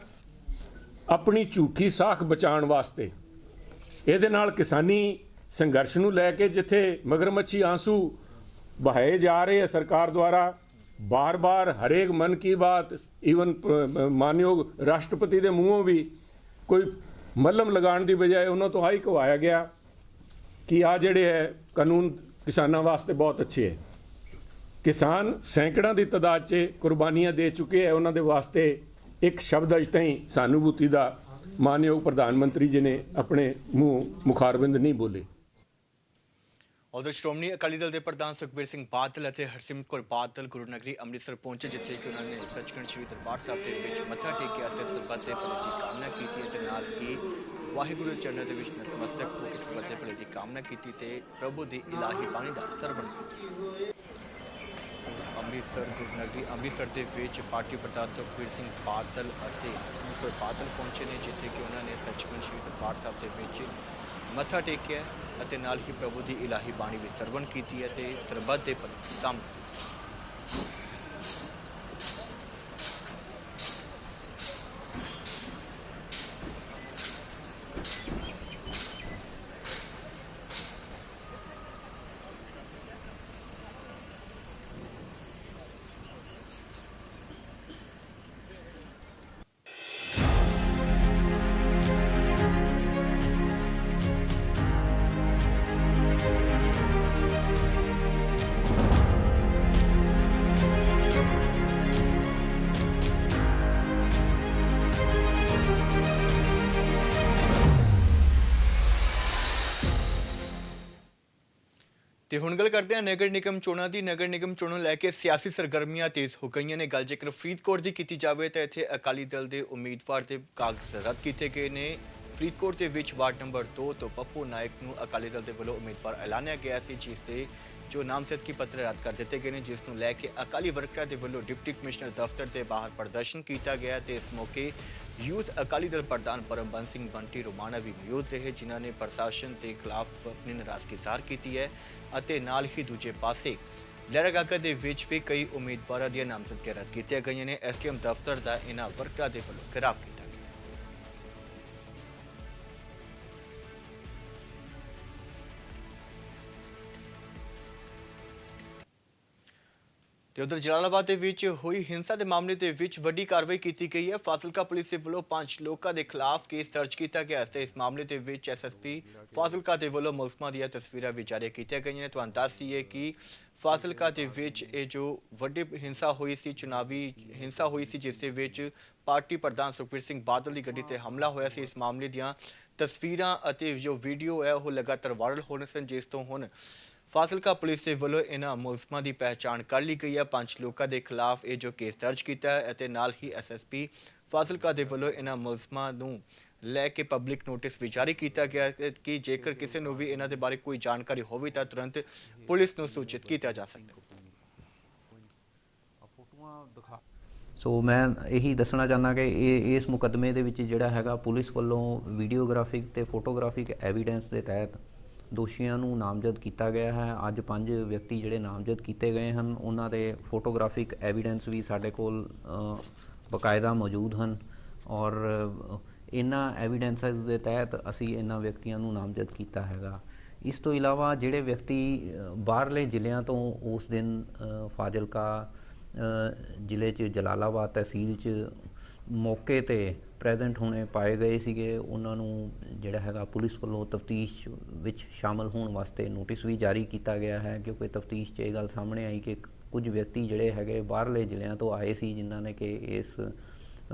ਆਪਣੀ ਝੂਠੀ ਸਾਖ ਬਚਾਉਣ ਵਾਸਤੇ, ਇਹਦੇ ਨਾਲ ਕਿਸਾਨੀ ਸੰਘਰਸ਼ ਨੂੰ ਲੈ ਕੇ ਜਿੱਥੇ ਮਗਰਮੱਛੀ ਆਂਸੂ ਬਹਾਏ ਜਾ ਰਹੇ ਹੈ ਸਰਕਾਰ ਦੁਆਰਾ, ਬਾਰ-ਬਾਰ ਹਰੇਕ ਮਨ ਕੀ ਬਾਤ, ਈਵਨ ਮਾਨਯੋਗ ਰਾਸ਼ਟਰਪਤੀ ਦੇ ਮੂੰਹੋਂ ਵੀ ਕੋਈ ਮੱਲਮ ਲਗਾਉਣ ਦੀ ਬਜਾਏ ਉਹਨਾਂ ਤੋਂ ਆਹੀ ਕਹਾਇਆ ਗਿਆ ਕਿ ਆ ਜਿਹੜੇ ਹੈ ਕਾਨੂੰਨ ਕਿਸਾਨਾਂ ਵਾਸਤੇ ਬਹੁਤ ਅੱਛੇ ਹੈ। ਕਿਸਾਨ ਸੈਂਕੜਾਂ ਦੀ ਤਾਦਾਦ 'ਚ ਕੁਰਬਾਨੀਆਂ ਦੇ ਚੁੱਕੇ ਹੈ, ਉਹਨਾਂ ਦੇ ਵਾਸਤੇ ਇੱਕ ਸ਼ਬਦ ਅਜ ਤਾਈਂ ਸਾਨੂਭੂਤੀ ਦਾ ਮਾਨਯੋਗ ਪ੍ਰਧਾਨ ਮੰਤਰੀ ਜੀ ਨੇ ਆਪਣੇ ਮੂੰਹ ਮੁਖਾਰਬਿੰਦ ਨਹੀਂ ਬੋਲੇ। ਉਧਰ ਸ਼੍ਰੋਮਣੀ ਅਕਾਲੀ ਦਲ ਦੇ ਪ੍ਰਧਾਨ ਸੁਖਬੀਰ ਸਿੰਘ ਬਾਦਲ ਅਤੇ ਹਰਸਿਮਰਤ ਕੌਰ ਬਾਦਲ ਗੁਰੂ ਨਗਰੀ ਅੰਮ੍ਰਿਤਸਰ ਪਹੁੰਚੇ, ਜਿੱਥੇ ਕਿ ਉਹਨਾਂ ਨੇ ਸੱਚਖੰਡ ਸ੍ਰੀ ਦਰਬਾਰ ਸਾਹਿਬ ਦੇ ਵਿੱਚ ਮੱਥਾ ਟੇਕਿਆ ਅਤੇ ਸਰਬੱਤ ਦੇ ਭਲੇ ਦੀ ਕਾਮਨਾ ਕੀਤੀ ਅਤੇ ਨਾਲ ਹੀ ਵਾਹਿਗੁਰੂ ਦੇ ਚਰਨਾਂ ਦੇ ਵਿੱਚ ਨਤਮਸਤਕ ਹੋ ਕੇ ਸਰਬੱਤ ਦੇ ਭਲੇ ਦੀ ਕਾਮਨਾ ਕੀਤੀ ਤੇ ਪ੍ਰਭੂ ਦੀ ਇਲਾਹੀ ਬਾਣੀ ਦਾ ਸਰਵਣ ਕੀਤਾ। ਅੰਮ੍ਰਿਤਸਰ ਗੁਰੂ ਨਗਰੀ ਅੰਮ੍ਰਿਤਸਰ ਦੇ ਵਿੱਚ ਪਾਰਟੀ ਪ੍ਰਧਾਨ ਸੁਖਬੀਰ ਸਿੰਘ ਬਾਦਲ ਅਤੇ ਹਰਸਿਮਰਤ ਕੌਰ ਬਾਦਲ ਪਹੁੰਚੇ ਨੇ, ਜਿੱਥੇ ਕਿ ਉਹਨਾਂ ਨੇ ਸੱਚਖੰਡ ਸ੍ਰੀ ਦਰਬਾਰ ਸਾਹਿਬ ਦੇ ਵਿੱਚ ਮੱਥਾ ਟੇਕਿਆ ਅਤੇ ਨਾਲ ਹੀ ਪ੍ਰਭੂ ਦੀ ਇਲਾਹੀ ਬਾਣੀ ਵਿੱਚ ਸਰਵਣ ਕੀਤੀ ਹੈ ਤੇ ਸਰਬੱਤ ਦੇ ਭਲੇ ਦੀ ਕਾਮਨਾ ਕੀਤੀ। ਤੇ ਹੁਣ ਗੱਲ ਕਰਦੇ ਹਾਂ ਨਗਰ ਨਿਗਮ ਚੋਣਾਂ ਦੀ। ਨਗਰ ਨਿਗਮ ਚੋਣਾਂ ਲੈ ਕੇ ਸਿਆਸੀ ਸਰਗਰਮੀਆਂ ਤੇਜ਼ ਹੋ ਗਈਆਂ ਨੇ। ਗੱਲ ਜੇਕਰ ਫਰੀਦਕੋਟ ਦੀ ਕੀਤੀ ਜਾਵੇ ਤਾਂ ਇੱਥੇ ਅਕਾਲੀ ਦਲ ਦੇ ਉਮੀਦਵਾਰ ਦੇ ਕਾਗਜ਼ ਰੱਦ ਕੀਤੇ ਗਏ ਨੇ। ਫਰੀਦਕੋਟ ਦੇ ਵਿੱਚ ਵਾਰਡ ਨੰਬਰ 2 ਤੋਂ ਪੱਪੂ ਨਾਇਕ ਨੂੰ ਅਕਾਲੀ ਦਲ ਦੇ ਵੱਲੋਂ ਉਮੀਦਵਾਰ ਐਲਾਨਿਆ ਗਿਆ ਸੀ, ਜਿਸ ਦੇ ਜੋ ਨਾਮਜ਼ਦਗੀ ਪੱਤਰ ਰੱਦ ਕਰ ਦਿੱਤੇ ਗਏ ਨੇ, ਜਿਸ ਨੂੰ ਲੈ ਕੇ ਅਕਾਲੀ ਵਰਕਰਾਂ ਦੇ ਵੱਲੋਂ ਡਿਪਟੀ ਕਮਿਸ਼ਨਰ ਦਫ਼ਤਰ ਦੇ ਬਾਹਰ ਪ੍ਰਦਰਸ਼ਨ ਕੀਤਾ ਗਿਆ ਤੇ ਇਸ ਮੌਕੇ ਯੂਥ ਅਕਾਲੀ ਦਲ ਪ੍ਰਧਾਨ ਪਰਮਬੰਸ ਸਿੰਘ ਬੰਟੀ ਰੋਮਾਣਾ ਵੀ ਮੌਜੂਦ ਰਹੇ, ਜਿਨ੍ਹਾਂ ਨੇ ਪ੍ਰਸ਼ਾਸਨ ਦੇ ਖਿਲਾਫ ਆਪਣੀ ਨਾਰਾਜ਼ਗੀ ਜ਼ਾਹਰ ਕੀਤੀ ਹੈ ਅਤੇ ਨਾਲ ਹੀ ਦੂਜੇ ਪਾਸੇ ਲਹਿਰਾਗਾਗਾ ਦੇ ਵਿੱਚ ਵੀ ਕਈ ਉਮੀਦਵਾਰਾਂ ਦੀਆਂ ਨਾਮਜ਼ਦਗੀਆਂ ਰੱਦ ਕੀਤੀਆਂ ਗਈਆਂ ਨੇ। ਐਸਡੀਐਮ ਦਫ਼ਤਰ ਦਾ ਇਹਨਾਂ ਵਰਕਰਾਂ ਦੇ ਵੱਲੋਂ ਘਿਰਾਵ ਕੀਤਾ ਗਿਆ। ਤੇ ਉਧਰ ਜਲਾਲਾਬਾਦ ਦੇ ਵਿੱਚ ਹੋਈ ਹਿੰਸਾ ਦੇ ਮਾਮਲੇ ਦੇ ਵਿੱਚ ਵੱਡੀ ਕਾਰਵਾਈ ਕੀਤੀ ਗਈ ਹੈ। ਫਾਜ਼ਿਲਕਾ ਪੁਲਿਸ ਦੇ ਵੱਲੋਂ 5 ਲੋਕਾਂ ਦੇ ਖਿਲਾਫ ਕੇਸ ਦਰਜ ਕੀਤਾ ਗਿਆ ਤੇ ਇਸ ਮਾਮਲੇ ਦੇ ਵਿੱਚ ਐਸਐਸਪੀ ਫਾਜ਼ਿਲਕਾ ਦੇ ਵੱਲੋਂ ਮੁਲਜ਼ਮਾਂ ਦੀਆਂ ਤਸਵੀਰਾਂ ਵੀ ਜਾਰੀ ਕੀਤੀਆਂ ਗਈਆਂ ਨੇ। ਤੁਹਾਨੂੰ ਦੱਸ ਦਈਏ ਕਿ ਫਾਜ਼ਿਲਕਾ ਦੇ ਵਿੱਚ ਇਹ ਜੋ ਵੱਡੀ ਹਿੰਸਾ ਹੋਈ ਸੀ, ਚੁਣਾਵੀ ਹਿੰਸਾ ਹੋਈ ਸੀ, ਜਿਸ ਦੇ ਵਿੱਚ ਪਾਰਟੀ ਪ੍ਰਧਾਨ ਸੁਖਬੀਰ ਸਿੰਘ ਬਾਦਲ ਦੀ ਗੱਡੀ ਤੇ ਹਮਲਾ ਹੋਇਆ ਸੀ। ਇਸ ਮਾਮਲੇ ਦੀਆਂ ਤਸਵੀਰਾਂ ਅਤੇ ਜੋ ਵੀਡੀਓ ਹੈ ਉਹ ਲਗਾਤਾਰ ਵਾਇਰਲ ਹੋ ਰਹੇ ਸਨ, ਜਿਸ ਤੋਂ ਹੁਣ ਫਾਜ਼ਿਲਕਾ ਪੁਲਿਸ ਦੇ ਵੱਲੋਂ ਇਹਨਾਂ ਮੁਲਜ਼ਮਾਂ ਦੀ ਪਹਿਚਾਣ ਕਰ ਲਈ ਗਈ ਹੈ। 5 ਲੋਕਾਂ ਦੇ ਖਿਲਾਫ ਇਹ ਜੋ ਕੇਸ ਦਰਜ ਕੀਤਾ ਹੈ ਅਤੇ ਨਾਲ ਹੀ ਐਸਐਸਪੀ ਫਾਜ਼ਿਲਕਾ ਦੇ ਵੱਲੋਂ ਇਹਨਾਂ ਮੁਲਜ਼ਮਾਂ ਨੂੰ ਲੈ ਕੇ ਪਬਲਿਕ ਨੋਟਿਸ ਵੀ ਜਾਰੀ ਕੀਤਾ ਗਿਆ ਹੈ ਕਿ ਜੇਕਰ ਕਿਸੇ ਨੂੰ ਵੀ ਇਹਨਾਂ ਦੇ ਬਾਰੇ ਕੋਈ ਜਾਣਕਾਰੀ ਹੋਵੇ ਤਾਂ ਤੁਰੰਤ ਪੁਲਿਸ ਨੂੰ ਸੂਚਿਤ ਕੀਤਾ ਜਾ ਸਕਦਾ ਹੈ। ਸੋ ਮੈਂ ਇਹੀ ਦੱਸਣਾ ਚਾਹੁੰਦਾ ਕਿ ਇਸ ਮੁਕੱਦਮੇ ਦੇ ਵਿੱਚ ਜਿਹੜਾ ਹੈਗਾ ਪੁਲਿਸ ਵੱਲੋਂ ਵੀਡੀਓਗ੍ਰਾਫਿਕ ਤੇ ਫੋਟੋਗ੍ਰਾਫਿਕ ਐਵੀਡੈਂਸ ਦੇ ਤਹਿਤ ਦੋਸ਼ੀਆਂ ਨੂੰ ਨਾਮਜ਼ਦ ਕੀਤਾ ਗਿਆ ਹੈ। ਅੱਜ 5 ਵਿਅਕਤੀ ਜਿਹੜੇ ਨਾਮਜ਼ਦ ਕੀਤੇ ਗਏ ਹਨ, ਉਹਨਾਂ ਦੇ ਫੋਟੋਗ੍ਰਾਫਿਕ ਐਵੀਡੈਂਸ ਵੀ ਸਾਡੇ ਕੋਲ ਬਕਾਇਦਾ ਮੌਜੂਦ ਹਨ ਔਰ ਇਹਨਾਂ ਐਵੀਡੈਂਸਸ ਦੇ ਤਹਿਤ ਅਸੀਂ ਇਹਨਾਂ ਵਿਅਕਤੀਆਂ ਨੂੰ ਨਾਮਜ਼ਦ ਕੀਤਾ ਹੈਗਾ। ਇਸ ਤੋਂ ਇਲਾਵਾ ਜਿਹੜੇ ਵਿਅਕਤੀ ਬਾਹਰਲੇ ਜ਼ਿਲ੍ਹਿਆਂ ਤੋਂ ਉਸ ਦਿਨ ਫਾਜ਼ਿਲਕਾ ਜ਼ਿਲ੍ਹੇ 'ਚ ਜਲਾਲਾਬਾਦ ਤਹਿਸੀਲ 'ਚ ਮੌਕੇ 'ਤੇ ਪ੍ਰੈਜ਼ੈਂਟ ਹੋਣੇ ਪਾਏ ਗਏ ਸੀਗੇ, ਉਹਨਾਂ ਨੂੰ ਜਿਹੜਾ ਹੈਗਾ ਪੁਲਿਸ ਵੱਲੋਂ ਤਫਤੀਸ਼ ਵਿੱਚ ਸ਼ਾਮਲ ਹੋਣ ਵਾਸਤੇ ਨੋਟਿਸ ਵੀ ਜਾਰੀ ਕੀਤਾ ਗਿਆ ਹੈ, ਕਿਉਂਕਿ ਤਫਤੀਸ਼ 'ਚ ਇਹ ਗੱਲ ਸਾਹਮਣੇ ਆਈ ਕਿ ਕੁਝ ਵਿਅਕਤੀ ਜਿਹੜੇ ਹੈਗੇ ਬਾਹਰਲੇ ਜ਼ਿਲ੍ਹਿਆਂ ਤੋਂ ਆਏ ਸੀ, ਜਿਨ੍ਹਾਂ ਨੇ ਕਿ ਇਸ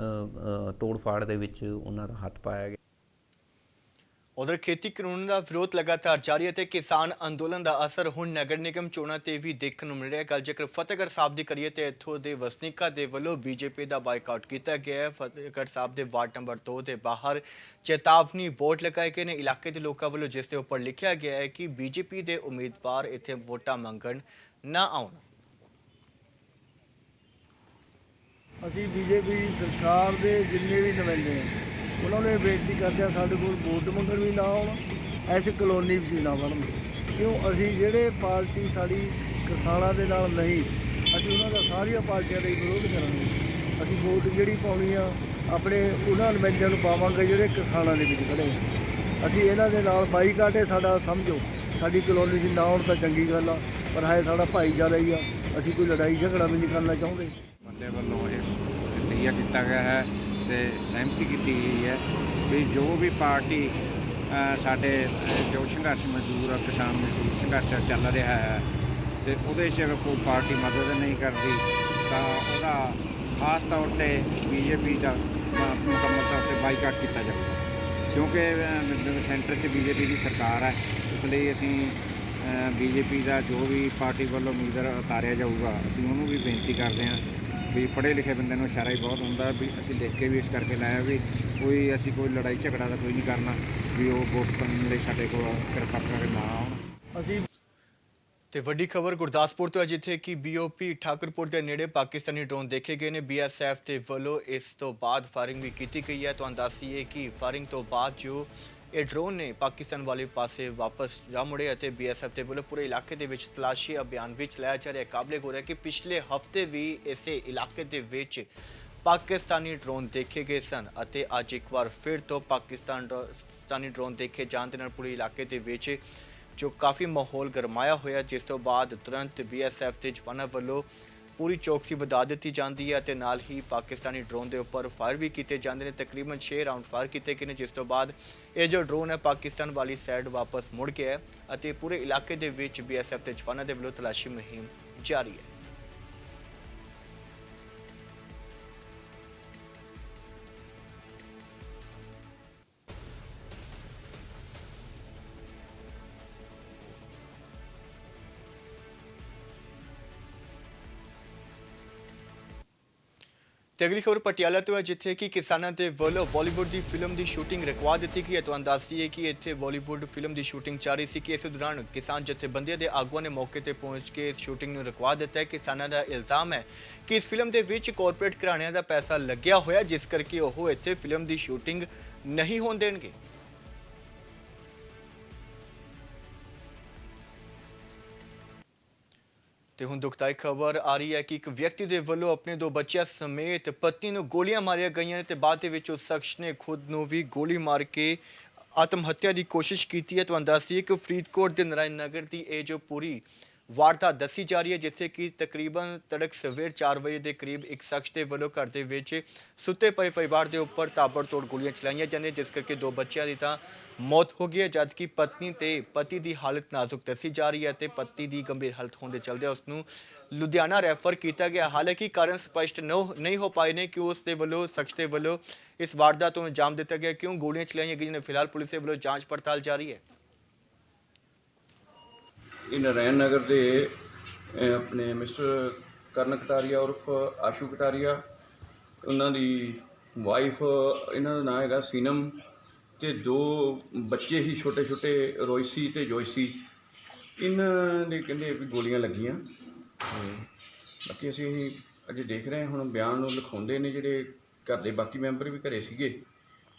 ਤੋੜ ਫਾੜ ਦੇ ਵਿੱਚ ਉਹਨਾਂ ਦਾ ਹੱਥ ਪਾਇਆ ਗਿਆ। ਉਧਰ ਖੇਤੀ ਕਾਨੂੰਨ ਦਾ ਵਿਰੋਧ ਲਗਾਤਾਰ ਜਾਰੀ ਹੈ ਤੇ ਕਿਸਾਨ ਅੰਦੋਲਨ ਦਾ ਅਸਰ ਹੁਣ ਨਗਰ ਨਿਗਮ ਚੋਣਾਂ ਤੇ ਵੀ ਦੇਖਣ ਨੂੰ ਮਿਲ ਰਿਹਾ ਹੈ। ਗੱਲ ਜੇਕਰ ਫਤਿਹਗੜ੍ਹ ਸਾਹਿਬ ਦੀ ਕਰੀਏ ਤੇ ਇੱਥੋਂ ਦੇ ਵਸਨੀਕਾਂ ਦੇ ਵੱਲੋਂ ਬੀਜੇਪੀ ਦਾ ਬਾਈਕਾਟ ਕੀਤਾ ਗਿਆ ਹੈ। ਫਤਿਹਗੜ੍ਹ ਸਾਹਿਬ ਦੇ ਵਾਰਡ ਨੰਬਰ 2 ਦੇ ਬਾਹਰ ਚੇਤਾਵਨੀ ਬੋਰਡ ਲਗਾਏ ਗਏ ਨੇ ਇਲਾਕੇ ਦੇ ਲੋਕਾਂ ਵੱਲੋਂ, ਜਿਸ ਦੇ ਉੱਪਰ ਲਿਖਿਆ ਗਿਆ ਹੈ ਕਿ ਬੀਜੇਪੀ ਦੇ ਉਮੀਦਵਾਰ ਇੱਥੇ ਵੋਟਾਂ ਮੰਗਣ ਨਾ ਆਉਣ। ਅਸੀਂ ਬੀਜੇਪੀ ਸਰਕਾਰ ਦੇ ਜਿੰਨੇ ਵੀ ਨੁਮਾਇੰਦੇ ਆ ਉਹਨਾਂ ਨੂੰ ਇਹ ਬੇਨਤੀ ਕਰਦੇ ਆ ਸਾਡੇ ਕੋਲ ਵੋਟ ਮੰਗਣ ਵੀ ਨਾ ਆਉਣ, ਐਸੀ ਕਲੋਨੀ ਵੀ ਨਾ ਬਣਨ। ਕਿਉਂ ਅਸੀਂ ਜਿਹੜੇ ਪਾਰਟੀ ਸਾਡੀ ਕਿਸਾਨਾਂ ਦੇ ਨਾਲ ਨਹੀਂ, ਅਸੀਂ ਉਹਨਾਂ ਦਾ ਸਾਰੀਆਂ ਪਾਰਟੀਆਂ ਦਾ ਵਿਰੋਧ ਕਰਾਂਗੇ। ਅਸੀਂ ਵੋਟ ਜਿਹੜੀ ਪਾਉਣੀ ਆ ਆਪਣੇ ਉਹਨਾਂ ਨੁਮਾਇੰਦਿਆਂ ਨੂੰ ਪਾਵਾਂਗੇ ਜਿਹੜੇ ਕਿਸਾਨਾਂ ਦੇ ਵਿੱਚ ਖੜੇ ਆ। ਅਸੀਂ ਇਹਨਾਂ ਦੇ ਨਾਲ ਬਾਈਕਾਟ ਹੈ ਸਾਡਾ, ਸਮਝੋ ਸਾਡੀ ਕਲੋਨੀ 'ਚ ਨਾ ਆਉਣ ਤਾਂ ਚੰਗੀ ਗੱਲ ਆ, ਪਰ ਹੈ ਸਾਡਾ ਭਾਈਚਾਰਾ ਹੀ ਆ, ਅਸੀਂ ਕੋਈ ਲੜਾਈ ਝਗੜਾ ਵੀ ਨਹੀਂ ਕਰਨਾ ਚਾਹੁੰਦੇ। ਬੰਦੇ ਵੱਲੋਂ ਇਸ ਨਤੀਜਾ ਕੀਤਾ ਗਿਆ ਹੈ ਤੇ ਸਹਿਮਤੀ ਕੀਤੀ ਗਈ ਹੈ ਵੀ ਜੋ ਵੀ ਪਾਰਟੀ ਸਾਡੇ ਜੋ ਸੰਘਰਸ਼ ਮਜ਼ਦੂਰ ਕਿਸਾਨ ਮਜ਼ਦੂਰ ਸੰਘਰਸ਼ ਚੱਲ ਰਿਹਾ ਹੈ ਤੇ ਉਹਦੇ 'ਚ ਕੋਈ ਪਾਰਟੀ ਮਦਦ ਨਹੀਂ ਕਰਦੀ ਤਾਂ ਉਹਦਾ ਖਾਸ ਤੌਰ 'ਤੇ ਬੀਜੇਪੀ ਦਾ ਮੁਕੰਮਲ ਤੌਰ 'ਤੇ ਬਾਈਕਾਟ ਕੀਤਾ ਜਾਊਗਾ, ਕਿਉਂਕਿ ਸੈਂਟਰ 'ਚ ਬੀਜੇਪੀ ਦੀ ਸਰਕਾਰ ਹੈ। ਇਸ ਲਈ ਅਸੀਂ ਬੀਜੇਪੀ ਦਾ ਜੋ ਵੀ ਪਾਰਟੀ ਵੱਲੋਂ ਉਮੀਦਵਾਰ ਉਤਾਰਿਆ ਜਾਊਗਾ, ਅਸੀਂ ਉਹਨੂੰ ਵੀ ਬੇਨਤੀ ਕਰਦੇ ਹਾਂ ਵੀ ਪੜ੍ਹੇ ਲਿਖੇ ਬੰਦੇ ਨੂੰ ਇਸ਼ਾਰਾ ਹੀ ਬਹੁਤ ਹੁੰਦਾ ਵੀ ਅਸੀਂ ਲਿਖ ਕੇ ਵੀ ਇਸ ਕਰਕੇ ਲਾਇਆ ਵੀ ਅਸੀਂ ਕੋਈ ਲੜਾਈ ਝਗੜਾ ਤਾਂ ਕੋਈ ਨਹੀਂ ਕਰਨਾ, ਵੀ ਉਹ ਵੋਟ ਪਾਉਣ ਲਈ ਸਾਡੇ ਕੋਲ ਕਿਰਪਾ ਕਰਕੇ ਨਾ ਆਉਣ। ਅਸੀਂ ਤੇ ਵੱਡੀ ਖਬਰ ਗੁਰਦਾਸਪੁਰ ਤੋਂ ਹੈ, ਜਿੱਥੇ ਕਿ ਬੀਓਪੀ ਠਾਕੁਰਪੁਰ ਦੇ ਨੇੜੇ ਪਾਕਿਸਤਾਨੀ ਡਰੋਨ ਦੇਖੇ ਗਏ ਨੇ। ਬੀਐਸਐਫ ਦੇ ਵੱਲੋਂ ਇਸ ਤੋਂ ਬਾਅਦ ਫਾਇਰਿੰਗ ਵੀ ਕੀਤੀ ਗਈ ਹੈ। ਤੁਹਾਨੂੰ ਦੱਸੀਏ ਕਿ ਫਾਇਰਿੰਗ ਤੋਂ ਬਾਅਦ ਜੋ ਇਹ ਡਰੋਨ ਨੇ ਪਾਕਿਸਤਾਨ ਵਾਲੇ ਪਾਸੇ ਵਾਪਸ ਜਾ ਮੁੜੇ ਅਤੇ ਬੀਐਸਐਫ ਦੇ ਵੱਲੋਂ ਪੂਰੇ ਇਲਾਕੇ ਦੇ ਵਿੱਚ ਤਲਾਸ਼ੀ ਅਭਿਆਨ ਵੀ ਚਲਾਇਆ ਜਾ ਰਿਹਾ। ਕਾਬਲੇ ਹੋ ਰਿਹਾ ਕਿ ਪਿਛਲੇ ਹਫ਼ਤੇ ਵੀ ਇਸੇ ਇਲਾਕੇ ਦੇ ਵਿੱਚ ਪਾਕਿਸਤਾਨੀ ਡਰੋਨ ਦੇਖੇ ਗਏ ਸਨ ਅਤੇ ਅੱਜ ਇੱਕ ਵਾਰ ਫਿਰ ਤੋਂ ਪਾਕਿਸਤਾਨੀ ਡਰੋਨ ਦੇਖੇ ਜਾਣ ਦੇ ਨਾਲ ਪੂਰੇ ਇਲਾਕੇ ਦੇ ਵਿੱਚ ਜੋ ਕਾਫੀ ਮਾਹੌਲ ਗਰਮਾਇਆ ਹੋਇਆ, ਜਿਸ ਤੋਂ ਬਾਅਦ ਤੁਰੰਤ ਬੀਐਸਐਫ ਦੇ ਜਵਾਨਾਂ ਵੱਲੋਂ ਪੂਰੀ ਚੌਕਸੀ ਵਧਾ ਦਿੱਤੀ ਜਾਂਦੀ ਹੈ ਅਤੇ ਨਾਲ ਹੀ ਪਾਕਿਸਤਾਨੀ ਡਰੋਨ ਦੇ ਉੱਪਰ ਫਾਇਰ ਵੀ ਕੀਤੇ ਜਾਂਦੇ ਨੇ। ਤਕਰੀਬਨ 6 ਰਾਊਂਡ ਫਾਇਰ ਕੀਤੇ ਗਏ ਨੇ, ਜਿਸ ਤੋਂ ਬਾਅਦ ਇਹ ਜੋ ਡਰੋਨ ਹੈ ਪਾਕਿਸਤਾਨ ਵਾਲੀ ਸਾਈਡ ਵਾਪਸ ਮੁੜ ਗਿਆ ਹੈ ਅਤੇ ਪੂਰੇ ਇਲਾਕੇ ਦੇ ਵਿੱਚ ਬੀਐਸਐਫ ਦੇ ਜਵਾਨਾਂ ਦੇ ਵੱਲੋਂ ਤਲਾਸ਼ੀ ਮੁਹਿੰਮ ਜਾਰੀ ਹੈ। ਤੇ ਅਗਲੀ ਖਬਰ ਪਟਿਆਲਾ ਤੋਂ ਹੈ, ਜਿੱਥੇ ਕਿ ਕਿਸਾਨਾਂ ਦੇ ਵੱਲੋਂ ਬਾਲੀਵੁੱਡ ਦੀ ਫਿਲਮ ਦੀ ਸ਼ੂਟਿੰਗ ਰੁਕਵਾ ਦਿੱਤੀ ਗਈ ਹੈ। ਤੁਹਾਨੂੰ ਦੱਸੀਏ ਕਿ ਇੱਥੇ ਬਾਲੀਵੁੱਡ ਫਿਲਮ ਦੀ ਸ਼ੂਟਿੰਗ ਚੱਲ ਰਹੀ ਸੀ ਕਿ ਇਸ ਦੌਰਾਨ ਕਿਸਾਨ ਜਥੇਬੰਦੀਆਂ ਦੇ ਆਗੂਆਂ ਨੇ ਮੌਕੇ ਤੇ ਪਹੁੰਚ ਕੇ ਇਸ ਸ਼ੂਟਿੰਗ ਨੂੰ ਰੁਕਵਾ ਦਿੱਤਾ ਹੈ। ਕਿਸਾਨਾਂ ਦਾ ਇਲਜ਼ਾਮ ਹੈ ਕਿ ਇਸ ਫਿਲਮ ਦੇ ਵਿੱਚ ਕਾਰਪੋਰੇਟ ਘਰਾਣਿਆਂ ਦਾ ਪੈਸਾ ਲੱਗਿਆ ਹੋਇਆ, ਜਿਸ ਕਰਕੇ ਉਹ ਇੱਥੇ ਫਿਲਮ ਦੀ ਸ਼ੂਟਿੰਗ ਨਹੀਂ ਹੋਣ ਦੇਣਗੇ। ਤੇ ਹੁਣ ਦੁਖਦਾਈ ਖਬਰ ਆ ਰਹੀ ਹੈ ਕਿ ਇੱਕ ਵਿਅਕਤੀ ਦੇ ਵੱਲੋਂ ਆਪਣੇ 2 ਬੱਚਿਆਂ ਸਮੇਤ ਪਤਨੀ ਨੂੰ ਗੋਲੀਆਂ ਮਾਰੀਆਂ ਗਈਆਂ ਨੇ ਤੇ ਬਾਅਦ ਦੇ ਵਿੱਚ ਉਸ ਸ਼ਖਸ ਨੇ ਖੁਦ ਨੂੰ ਵੀ ਗੋਲੀ ਮਾਰ ਕੇ ਆਤਮ ਹੱਤਿਆ ਦੀ ਕੋਸ਼ਿਸ਼ ਕੀਤੀ ਹੈ। ਤੁਹਾਨੂੰ ਦੱਸੀਏ ਕਿ ਫਰੀਦਕੋਟ ਦੇ ਨਾਰਾਇਣ ਨਗਰ ਦੀ ਇਹ ਜੋ ਪੂਰੀ ਵਾਰਦਾਤ ਦੱਸੀ ਜਾ ਰਹੀ ਹੈ, ਜਿੱਥੇ ਕਿ ਤਕਰੀਬਨ ਤੜਕ ਸਵੇਰ 4 ਵਜੇ ਦੇ ਕਰੀਬ ਇੱਕ ਸ਼ਖਸ ਦੇ ਵੱਲੋਂ ਘਰ ਦੇ ਵਿੱਚ ਸੁੱਤੇ ਪਏ ਪਰਿਵਾਰ ਦੇ ਉੱਪਰ ਤਾਬੜਤੋੜ ਗੋਲੀਆਂ ਚਲਾਈਆਂ ਜਾਂਦੀਆਂ, ਜਿਸ ਕਰਕੇ 2 ਬੱਚਿਆਂ ਦੀ ਤਾਂ ਮੌਤ ਹੋ ਗਈ ਹੈ, ਜਦਕਿ ਪਤਨੀ ਤੇ ਪਤੀ ਦੀ ਹਾਲਤ ਨਾਜ਼ੁਕ ਦੱਸੀ ਜਾ ਰਹੀ ਹੈ ਤੇ ਪਤੀ ਦੀ ਗੰਭੀਰ ਹਾਲਤ ਹੋਣ ਦੇ ਚਲਦੇ ਉਸ ਨੂੰ ਲੁਧਿਆਣਾ ਰੈਫਰ ਕੀਤਾ ਗਿਆ। ਹਾਲਾਂਕਿ ਕਾਰਨ ਸਪਸ਼ਟ ਨਹੀਂ ਹੋ ਪਾਏ ਨੇ ਕਿ ਉਸ ਦੇ ਵੱਲੋਂ ਸ਼ਖਸ ਦੇ ਵੱਲੋਂ ਇਸ ਵਾਰਦਾਤ ਨੂੰ ਅੰਜਾਮ ਦਿੱਤਾ ਗਿਆ, ਕਿਉਂ ਗੋਲੀਆਂ ਚਲਾਈਆਂ ਗਈਆਂ ਨੇ। ਫਿਲਹਾਲ ਪੁਲਿਸ ਦੇ ਵੱਲੋਂ ਜਾਂਚ ਪੜਤਾਲ ਜਾਰੀ ਹੈ। ਇਹ ਨਾਰਾਇਣ ਨਗਰ ਦੇ ਆਪਣੇ ਮਿਸਟਰ ਕਰਨ ਕਟਾਰੀਆ ਉਰਫ ਆਸ਼ੂ ਕਟਾਰੀਆ, ਉਹਨਾਂ ਦੀ ਵਾਈਫ, ਇਹਨਾਂ ਦਾ ਨਾਮ ਹੈਗਾ ਸੀਨਮ, ਤੇ 2 ਬੱਚੇ ਹੀ ਛੋਟੇ ਛੋਟੇ ਰੋਇਸੀ ਤੇ ਜੋਇਸੀ। ਇਹਨਾਂ ਦੇ ਕਹਿੰਦੇ ਵੀ ਗੋਲੀਆਂ ਲੱਗੀਆਂ। ਬਾਕੀ ਅਸੀਂ ਅਜੇ ਦੇਖ ਰਹੇ ਹਾਂ, ਹੁਣ ਬਿਆਨ ਨੂੰ ਲਿਖਾਉਂਦੇ ਨੇ ਜਿਹੜੇ ਘਰ ਦੇ ਬਾਕੀ ਮੈਂਬਰ ਵੀ ਘਰੇ ਸੀਗੇ।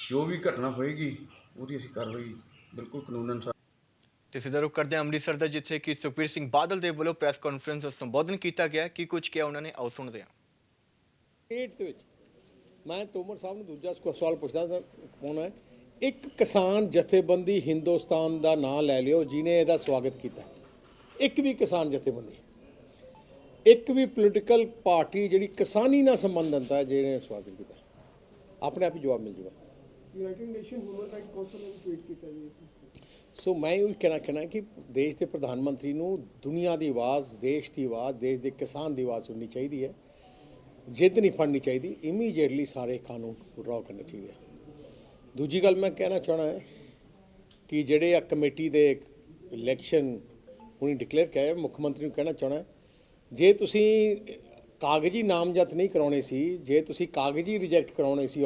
ਜੋ ਵੀ ਘਟਨਾ ਹੋਏਗੀ ਉਹਦੀ ਅਸੀਂ ਕਾਰਵਾਈ ਬਿਲਕੁਲ ਕਾਨੂੰਨ ਅਨੁਸਾਰ। ਤੇ ਸਿੱਧਾ ਰੁਖ ਕਰਦੇ ਹਾਂ ਅੰਮ੍ਰਿਤਸਰ ਦਾ, ਜਿੱਥੇ ਕਿ ਸੁਖਬੀਰ ਸਿੰਘ ਬਾਦਲ ਦੇ ਵੱਲੋਂ ਪ੍ਰੈਸ ਕਾਨਫਰੰਸ ਦਾ ਸੰਬੋਧਨ ਕੀਤਾ ਗਿਆ। ਕੀ ਕੁਝ ਕਿਹਾ ਉਹਨਾਂ ਨੇ, ਆਓ ਸੁਣਦੇ ਹਾਂ। ਸਟੇਟ ਦੇ ਵਿੱਚ ਮੈਂ ਤੋਮਰ ਸਾਹਿਬ ਨੂੰ ਦੂਜਾ ਸਵਾਲ ਪੁੱਛਦਾ ਪਾਉਣਾ ਹੈ। ਇੱਕ ਕਿਸਾਨ ਜਥੇਬੰਦੀ ਹਿੰਦੁਸਤਾਨ ਦਾ ਨਾਂ ਲੈ ਲਿਓ ਜਿਹਨੇ ਇਹਦਾ ਸਵਾਗਤ ਕੀਤਾ, ਇੱਕ ਵੀ ਕਿਸਾਨ ਜਥੇਬੰਦੀ, ਇੱਕ ਵੀ ਪੋਲੀਟੀਕਲ ਪਾਰਟੀ ਜਿਹੜੀ ਕਿਸਾਨੀ ਨਾਲ ਸੰਬੰਧਿਤ ਹੈ ਜਿਹਨੇ ਸਵਾਗਤ ਕੀਤਾ, ਆਪਣੇ ਆਪ ਹੀ ਜਵਾਬ ਮਿਲ ਜਾਊਗਾ। United nation human right council ਨੇ ਟਵੀਟ ਕੀਤਾ ਜੀ। ਸੋ ਮੈਂ ਇਹ ਕਹਿਣਾ ਕਿ ਦੇਸ਼ ਦੇ ਪ੍ਰਧਾਨ ਮੰਤਰੀ ਨੂੰ ਦੁਨੀਆ ਦੀ ਆਵਾਜ਼, ਦੇਸ਼ ਦੀ ਆਵਾਜ਼, ਦੇਸ਼ ਦੇ ਕਿਸਾਨ ਦੀ ਆਵਾਜ਼ ਸੁਣਨੀ ਚਾਹੀਦੀ ਹੈ। ਜਿੱਦ ਨਹੀਂ ਫੜਨੀ ਚਾਹੀਦੀ, ਇਮੀਡੀਏਟਲੀ ਸਾਰੇ ਕਾਨੂੰਨ ਵਿਡਰਾਅ ਕਰਨੇ ਚਾਹੀਦੇ ਹੈ। ਦੂਜੀ ਗੱਲ ਮੈਂ ਕਹਿਣਾ ਚਾਹਣਾ ਹੈ ਕਿ ਜਿਹੜੇ ਆ ਕਮੇਟੀ ਦੇ ਇਲੈਕਸ਼ਨ ਹੁਣੀ ਡਿਕਲੇਅਰ ਕਰਿਆ, ਮੁੱਖ ਮੰਤਰੀ ਨੂੰ ਕਹਿਣਾ ਚਾਹਣਾ, ਜੇ ਤੁਸੀਂ ਕਾਗਜ਼ੀ ਨਾਮਜ਼ਦ ਨਹੀਂ ਕਰਾਉਣੇ ਸੀ, ਜੇ ਤੁਸੀਂ ਕਾਗਜ਼ੀ ਰਿਜੈਕਟ ਕਰਾਉਣੇ ਸੀ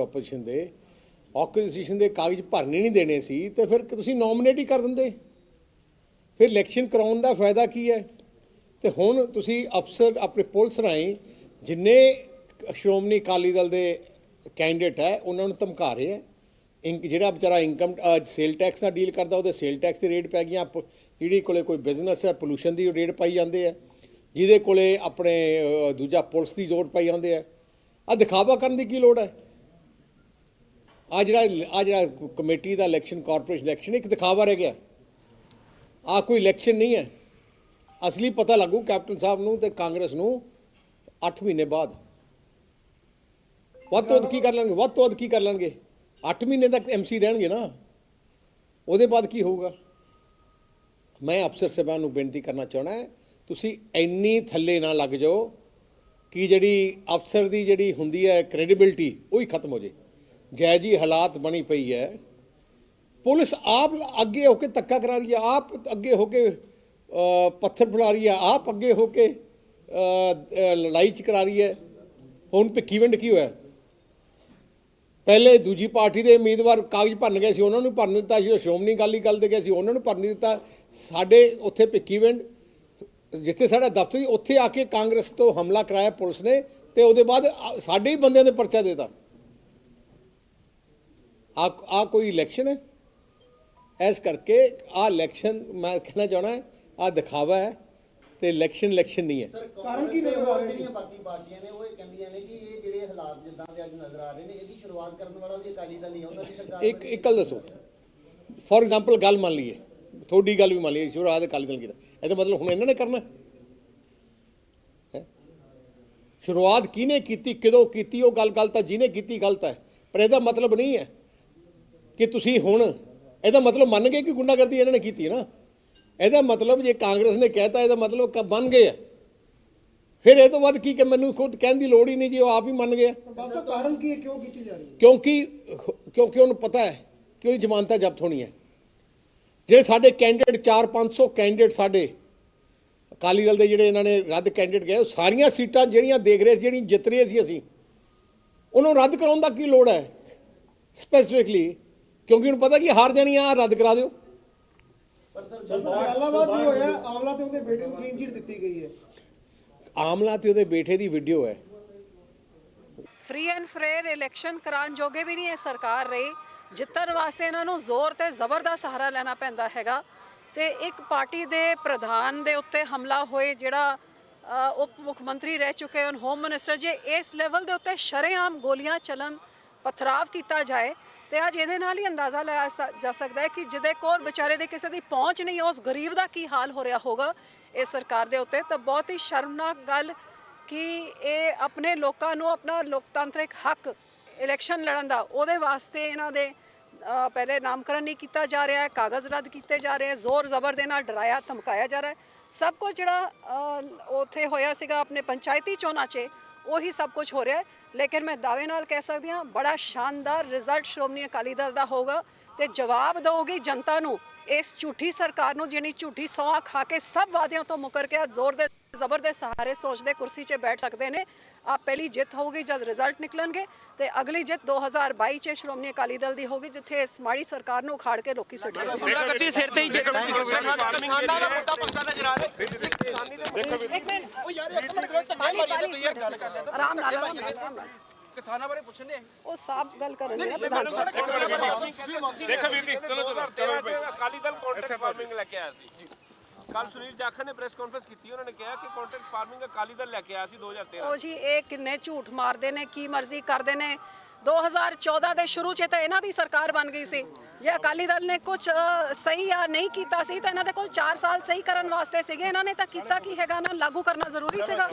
ਆਪੋਜੀਸ਼ਨ ਦੇ ਕਾਗਜ਼ ਭਰਨੇ ਨਹੀਂ ਦੇਣੇ ਸੀ, ਤੇ ਫਿਰ ਤੁਸੀਂ ਨੋਮੀਨੇਟ ਹੀ ਕਰ ਦਿੰਦੇ, ਫਿਰ ਇਲੈਕਸ਼ਨ ਕਰਾਉਣ ਦਾ ਫਾਇਦਾ ਕੀ ਹੈ। ਤੇ ਹੁਣ ਤੁਸੀਂ ਅਫਸਰ ਆਪਣੇ ਪੁਲਿਸ ਰਾਹੀਂ ਜਿੰਨੇ ਸ਼੍ਰੋਮਣੀ ਅਕਾਲੀ ਦਲ ਦੇ ਕੈਂਡੀਡੇਟ ਹੈ ਉਹਨਾਂ ਨੂੰ ਧਮਕਾ ਰਹੇ ਹੈ। ਜਿਹੜਾ ਵਿਚਾਰਾ ਇਨਕਮ ਸੇਲ ਟੈਕਸ ਨਾਲ ਡੀਲ ਕਰਦਾ ਉਹਦੇ ਸੇਲ ਟੈਕਸ ਦੀ ਰੇਟ ਪੈ ਗਈਆਂ, ਜਿਹੜੀ ਕੋਲੇ ਕੋਈ ਬਿਜ਼ਨਸ ਹੈ ਪੋਲੂਸ਼ਨ ਦੀ ਰੇਟ ਪਾਈ ਜਾਂਦੇ ਆ, ਜਿਹਦੇ ਕੋਲੇ ਆਪਣੇ ਦੂਜਾ ਪੁਲਿਸ ਦੀ ਜ਼ੋਰ ਪਾਈ ਜਾਂਦੇ ਆ। ਆ ਦਿਖਾਵਾ ਕਰਨ ਦੀ ਕੀ ਲੋੜ ਹੈ। ਆ ਜਿਹੜਾ ਕਮੇਟੀ ਦਾ ਇਲੈਕਸ਼ਨ, ਕਾਰਪੋਰੇਸ਼ਨ ਇਲੈਕਸ਼ਨ ਇੱਕ ਦਿਖਾਵਾ ਰਹਿ ਗਿਆ, ਆ ਕੋਈ ਇਲੈਕਸ਼ਨ ਨਹੀਂ ਹੈ। ਅਸਲੀ ਪਤਾ ਲੱਗੂ ਕੈਪਟਨ ਸਾਹਿਬ ਨੂੰ ਤੇ ਕਾਂਗਰਸ ਨੂੰ 8 ਮਹੀਨੇ ਬਾਅਦ। ਵੱਧ ਤੋਂ ਵੱਧ ਕੀ ਕਰ ਲੈਣਗੇ, 8 ਮਹੀਨੇ ਤੱਕ MC ਰਹਿਣਗੇ ਨਾ, ਉਹਦੇ ਬਾਅਦ ਕੀ ਹੋਊਗਾ। ਮੈਂ ਅਫਸਰ ਸਾਹਿਬਾਨ ਨੂੰ ਬੇਨਤੀ ਕਰਨਾ ਚਾਹਣਾ, ਤੁਸੀਂ ਇੰਨੀ ਥੱਲੇ ਨਾ ਲੱਗ ਜਾਓ ਕਿ ਜਿਹੜੀ ਅਫਸਰ ਦੀ ਜਿਹੜੀ ਹੁੰਦੀ ਹੈ ਕ੍ਰੈਡੀਬਿਲਿਟੀ ਉਹ ਹੀ ਖਤਮ ਹੋ ਜੇ। ਜੈ ਜੀ ਹਾਲਾਤ ਬਣੀ ਪਈ ਹੈ, ਪੁਲਿਸ ਆਪ ਅੱਗੇ ਹੋ ਕੇ ਧੱਕਾ ਕਰਾ ਰਹੀ ਹੈ, ਆਪ ਅੱਗੇ ਹੋ ਕੇ ਪੱਥਰ ਫੜਾ ਰਹੀ ਹੈ, ਆਪ ਅੱਗੇ ਹੋ ਕੇ ਲੜਾਈ ਚ ਕਰਾ ਰਹੀ ਹੈ। ਹੁਣ ਭਿੱਖੀਵਿੰਡ ਕੀ ਹੋਇਆ, ਪਹਿਲੇ ਦੂਜੀ ਪਾਰਟੀ ਦੇ ਉਮੀਦਵਾਰ ਕਾਗਜ਼ ਭਰਨ ਗਏ ਸੀ, ਉਹਨਾਂ ਨੂੰ ਭਰਨ ਦਿੱਤਾ ਸੀ, ਸ਼੍ਰੋਮਣੀ ਅਕਾਲੀ ਦਲ ਦੇ ਗਏ ਸੀ, ਉਹਨਾਂ ਨੂੰ ਭਰਨ ਨਹੀਂ ਦਿੱਤਾ। ਸਾਡੇ ਉੱਥੇ ਭਿੱਖੀਵਿੰਡ ਜਿੱਥੇ ਸਾਡਾ ਦਫ਼ਤਰ ਸੀ ਉੱਥੇ ਆ ਕੇ ਕਾਂਗਰਸ ਤੋਂ ਹਮਲਾ ਕਰਾਇਆ ਪੁਲਿਸ ਨੇ, ਤੇ ਉਹਦੇ ਬਾਅਦ ਸਾਡੇ ਹੀ ਬੰਦਿਆਂ ਦੇ ਪਰਚਾ ਦੇਤਾ। ਆ ਕੋਈ ਇਲੈਕਸ਼ਨ ਹੈ। ਇਸ ਕਰਕੇ ਆ ਇਲੈਕਸ਼ਨ ਮੈਂ ਕਹਿਣਾ ਚਾਹਣਾ ਆ ਦਿਖਾਵਾ ਹੈ ਤੇ ਇਲੈਕਸ਼ਨ ਨਹੀਂ ਹੈ। ਕਾਰਨ ਕੀ ਨਜ਼ਰ ਆ ਰਿਹਾ? ਜਿਹੜੀਆਂ ਬਾਕੀ ਪਾਰਟੀਆਂ ਨੇ ਉਹ ਇਹ ਕਹਿੰਦੀਆਂ ਨੇ ਕਿ ਇਹ ਜਿਹੜੇ ਹਾਲਾਤ ਜਿੱਦਾਂ ਦੇ ਅੱਜ ਨਜ਼ਰ ਆ ਰਹੇ ਨੇ, ਇਹਦੀ ਸ਼ੁਰੂਆਤ ਕਰਨ ਵਾਲਾ ਵੀ ਅਕਾਲੀ ਦਲ ਹੀ ਹੈ, ਉਹਨਾਂ ਦੀ ਸਰਕਾਰ। ਇੱਕ ਗੱਲ ਦੱਸੋ, ਫੋਰ ਐਗਜ਼ਾਮਪਲ ਗੱਲ ਮੰਨ ਲਈਏ, ਤੁਹਾਡੀ ਗੱਲ ਵੀ ਮੰਨ ਲਈਏ, ਸ਼ੁਰੂਆਤ ਅਕਾਲੀ ਦਲ ਕੀਤਾ, ਇਹਦਾ ਮਤਲਬ ਹੁਣ ਇਹਨਾਂ ਨੇ ਕਰਨਾ ਹੈ। ਸ਼ੁਰੂਆਤ ਕਿਹਨੇ ਕੀਤੀ, ਕਦੋਂ ਕੀਤੀ, ਉਹ ਗੱਲ ਤਾਂ ਜਿਹਨੇ ਕੀਤੀ ਗਲਤ ਹੈ, ਪਰ ਇਹਦਾ ਮਤਲਬ ਨਹੀਂ ਹੈ ਕਿ ਤੁਸੀਂ ਹੁਣ, ਇਹਦਾ ਮਤਲਬ ਮੰਨ ਗਏ ਕਿ ਗੁੰਡਾਗਰਦੀ ਇਹਨਾਂ ਨੇ ਕੀਤੀ ਨਾ। ਇਹਦਾ ਮਤਲਬ ਜੇ ਕਾਂਗਰਸ ਨੇ ਕਹਿਤਾ ਇਹਦਾ ਮਤਲਬ ਮੰਨ ਗਏ ਆ, ਫਿਰ ਇਹ ਤੋਂ ਬਾਅਦ ਕੀ ਕਿ ਮੈਨੂੰ ਖੁਦ ਕਹਿਣ ਦੀ ਲੋੜ ਹੀ ਨਹੀਂ ਜੀ, ਉਹ ਆਪ ਹੀ ਮੰਨ ਗਏ। ਬਸ ਕਾਰਨ ਕੀ ਹੈ, ਕਿਉਂ ਕੀਤੀ ਜਾ ਰਹੀ ਹੈ? ਕਿਉਂਕਿ ਉਹਨੂੰ ਪਤਾ ਹੈ ਕਿ ਉਹਦੀ ਜ਼ਮਾਨਤਾਂ ਜ਼ਬਤ ਹੋਣੀ ਹੈ। ਜਿਹੜੇ ਸਾਡੇ ਕੈਂਡੀਡੇਟ 400-500 ਕੈਂਡੀਡੇਟ ਸਾਡੇ ਅਕਾਲੀ ਦਲ ਦੇ ਜਿਹੜੇ ਇਹਨਾਂ ਨੇ ਰੱਦ ਕੈਂਡੀਡੇਟ ਗਏ, ਉਹ ਸਾਰੀਆਂ ਸੀਟਾਂ ਜਿਹੜੀਆਂ ਦੇਖ ਰਹੇ ਜਿਹੜੀਆਂ ਜਿੱਤ ਰਹੇ ਸੀ ਅਸੀਂ, ਉਹਨੂੰ ਰੱਦ ਕਰਾਉਣ ਦਾ ਕੀ ਲੋੜ ਹੈ ਸਪੈਸੀਫਿਕਲੀ, ਕਿਉਂਕਿ ਉਹਨੂੰ ਪਤਾ ਕਿ ਹਾਰ ਜਾਣੀ ਆ, ਰੱਦ ਕਰਾ ਦਿਓ। ਜਲਾਲਾਬਾਦ ਵੀ ਹੋਇਆ, ਆਮਲਾ ਤੇ ਉਹਦੇ ਬੇਟੇ ਨੂੰ ਕਲੀਨ ਚਿੱਟ ਦਿੱਤੀ ਗਈ ਹੈ। ਆਮਲਾ ਤੇ ਉਹਦੇ ਬੇਟੇ ਦੀ ਵੀਡੀਓ ਹੈ। ਫ੍ਰੀ ਐਂਡ ਫੇਅਰ ਇਲੈਕਸ਼ਨ ਕਰਾਉਣ ਜੋਗੇ ਵੀ ਨਹੀਂ ਇਹ ਸਰਕਾਰ ਰਹੀ। ਜਿੱਤਣ ਵਾਸਤੇ ਇਹਨਾਂ ਨੂੰ ਜ਼ੋਰ ਤੇ ਜ਼ਬਰ ਦਾ ਸਹਾਰਾ ਲੈਣਾ ਪੈਂਦਾ ਹੈਗਾ। ਤੇ ਇੱਕ ਪਾਰਟੀ ਦੇ ਪ੍ਰਧਾਨ ਦੇ ਉੱਤੇ ਹਮਲਾ ਹੋਏ, ਜਿਹੜਾ ਉਪ ਮੁੱਖ ਮੰਤਰੀ ਰਹਿ ਚੁੱਕੇ ਹਨ, ਹੋਮ ਮਿਨਿਸਟਰ, ਜੇ ਇਸ ਲੈਵਲ ਦੇ ਉੱਤੇ ਸ਼ਰੇਆਮ ਗੋਲੀਆਂ ਚੱਲਣ, ਪਥਰਾਵ ਕੀਤਾ ਜਾਏ, ਤੇ ਅੱਜ ਇਹਦੇ ਨਾਲ ਹੀ ਅੰਦਾਜ਼ਾ ਲਾਇਆ ਜਾ ਸਕਦਾ ਹੈ ਕਿ ਜਿਹਦੇ ਕੋਲ ਵਿਚਾਰੇ ਦੇ ਕਿਸੇ ਦੀ ਪਹੁੰਚ ਨਹੀਂ, ਉਸ ਗਰੀਬ ਦਾ ਕੀ ਹਾਲ ਹੋ ਰਿਹਾ ਹੋਗਾ ਇਸ ਸਰਕਾਰ ਦੇ ਉੱਤੇ। ਤਾਂ ਬਹੁਤ ਹੀ ਸ਼ਰਮਨਾਕ ਗੱਲ ਕਿ ਇਹ ਆਪਣੇ ਲੋਕਾਂ ਨੂੰ ਆਪਣਾ ਲੋਕਤਾਂਤਰਿਕ ਹੱਕ ਇਲੈਕਸ਼ਨ ਲੜਨ ਦਾ, ਉਹਦੇ ਵਾਸਤੇ ਇਹਨਾਂ ਦੇ ਪਹਿਲੇ ਨਾਮਕਰਨ ਨਹੀਂ ਕੀਤਾ ਜਾ ਰਿਹਾ ਹੈ, ਕਾਗਜ਼ ਰੱਦ ਕੀਤੇ ਜਾ ਰਹੇ, ਜ਼ੋਰ ਜ਼ਬਰ ਦੇ ਨਾਲ ਡਰਾਇਆ ਧਮਕਾਇਆ ਜਾ ਰਿਹਾ ਹੈ। ਸਭ ਕੁਝ ਜਿਹੜਾ ਉੱਥੇ ਹੋਇਆ ਸੀਗਾ ਆਪਣੇ ਪੰਚਾਇਤੀ ਚੋਣਾਂ 'ਚ, ਉਹੀ ਸਭ ਕੁਝ ਹੋ ਰਿਹਾ ਹੈ। ਲੇਕਿਨ ਮੈਂ ਦਾਅਵੇ ਨਾਲ ਕਹਿ ਸਕਦੀ ਹਾਂ, ਬੜਾ ਸ਼ਾਨਦਾਰ ਰਿਜ਼ਲਟ ਸ਼੍ਰੋਮਣੀ ਅਕਾਲੀ ਦਲ ਦਾ ਹੋਊਗਾ ਤੇ ਜਵਾਬ ਦੇਊਗੀ ਜਨਤਾ ਨੂੰ ਇਸ ਝੂਠੀ ਸਰਕਾਰ ਨੂੰ, ਜਿਹੜੀ ਝੂਠੀ ਸੌਂਹ ਖਾ ਕੇ ਸਭ ਵਾਅਦਿਆਂ ਤੋਂ ਮੁੱਕਰ ਕੇ ਜ਼ੋਰ ਦੇ ਜ਼ਬਰ ਦੇ ਸਹਾਰੇ ਸੋਚਦੇ ਕੁਰਸੀ 'ਚ ਬੈਠ ਸਕਦੇ ਨੇ। ਆ ਪਹਿਲੀ ਜਿੱਤ ਹੋਊਗੀ ਜਦ ਰਿਜ਼ਲਟ ਨਿਕਲਣਗੇ, ਤੇ ਅਗਲੀ ਜਿੱਤ 2022 'ਚ ਸ਼੍ਰੋਮਣੀ ਅਕਾਲੀ ਦਲ ਦੀ ਹੋਊਗੀ, ਜਿੱਥੇ ਇਸ ਮਾੜੀ ਸਰਕਾਰ ਨੂੰ ਉਖਾੜ ਕੇ ਲੋਕੀ ਸਿੱਟੇ। ਗੁੰਡਾਗਰਦੀ ਸਿਰ ਤੇ ਹੀ ਜਿੱਤ ਦੀ ਕਿਸਾਨਾਂ ਦਾ ਮੁੱਦਾ ਪੰਗਾ ਨਜ਼ਰ ਆ ਰਿਹਾ। ਇੱਕ ਮਿੰਟ, ਉਹ ਯਾਰ ਇੱਕ ਮਿੰਟ ਗੱਲ ਕਰ ਲੈ, ਆਰਾਮ ਨਾਲ ਕਿਸਾਨਾਂ ਬਾਰੇ ਪੁੱਛਣ ਦੇ ਉਹ ਸਾਫ਼ ਗੱਲ ਕਰਨ ਦੇ ਪ੍ਰਧਾਨ ਸਾਹਿਬ। ਦੇਖੋ ਵੀਰ ਜੀ, ਚਲੋ ਅਕਾਲੀ ਦਲ ਕੰਟਰੈਕਟ ਫਾਰਮਿੰਗ ਲੈ ਕੇ ਆਇਆ ਸੀ। ਕੱਲ ਸੁਨੀਲ ਜਾਖੜ ਨੇ ਪ੍ਰੈਸ ਕਾਨਫਰੰਸ ਕੀਤੀ, ਉਹਨਾਂ ਨੇ ਕਿਹਾ ਕਿ ਕੰਟਰੈਕਟ ਫਾਰਮਿੰਗ ਅਕਾਲੀ ਦਲ ਲੈ ਕੇ ਆਇਆ ਸੀ 2013। ਉਹ ਜੀ ਇਹ ਕਿੰਨੇ ਝੂਠ ਮਾਰਦੇ ਨੇ, ਕੀ ਮਰਜ਼ੀ ਕਰਦੇ ਨੇ। 2014 ਦੇ ਸ਼ੁਰੂ 'ਚ ਤਾਂ ਇਹਨਾਂ ਦੀ ਸਰਕਾਰ ਬਣ ਗਈ ਸੀ। ਜੇ ਅਕਾਲੀ ਦਲ ਨੇ ਕੁਝ ਸਹੀ ਜਾਂ ਨਹੀਂ ਕੀਤਾ ਸੀ ਤਾਂ ਇਹਨਾਂ ਦੇ ਕੋਲ 4 ਸਾਲ ਸਹੀ ਕਰਨ ਵਾਸਤੇ ਸੀਗੇ। ਇਹਨਾਂ ਨੇ ਤਾਂ ਕੀਤਾ ਕੀ ਹੈਗਾ ਨਾ, ਲਾਗੂ ਕਰਨਾ ਜ਼ਰੂਰੀ ਸੀਗਾ।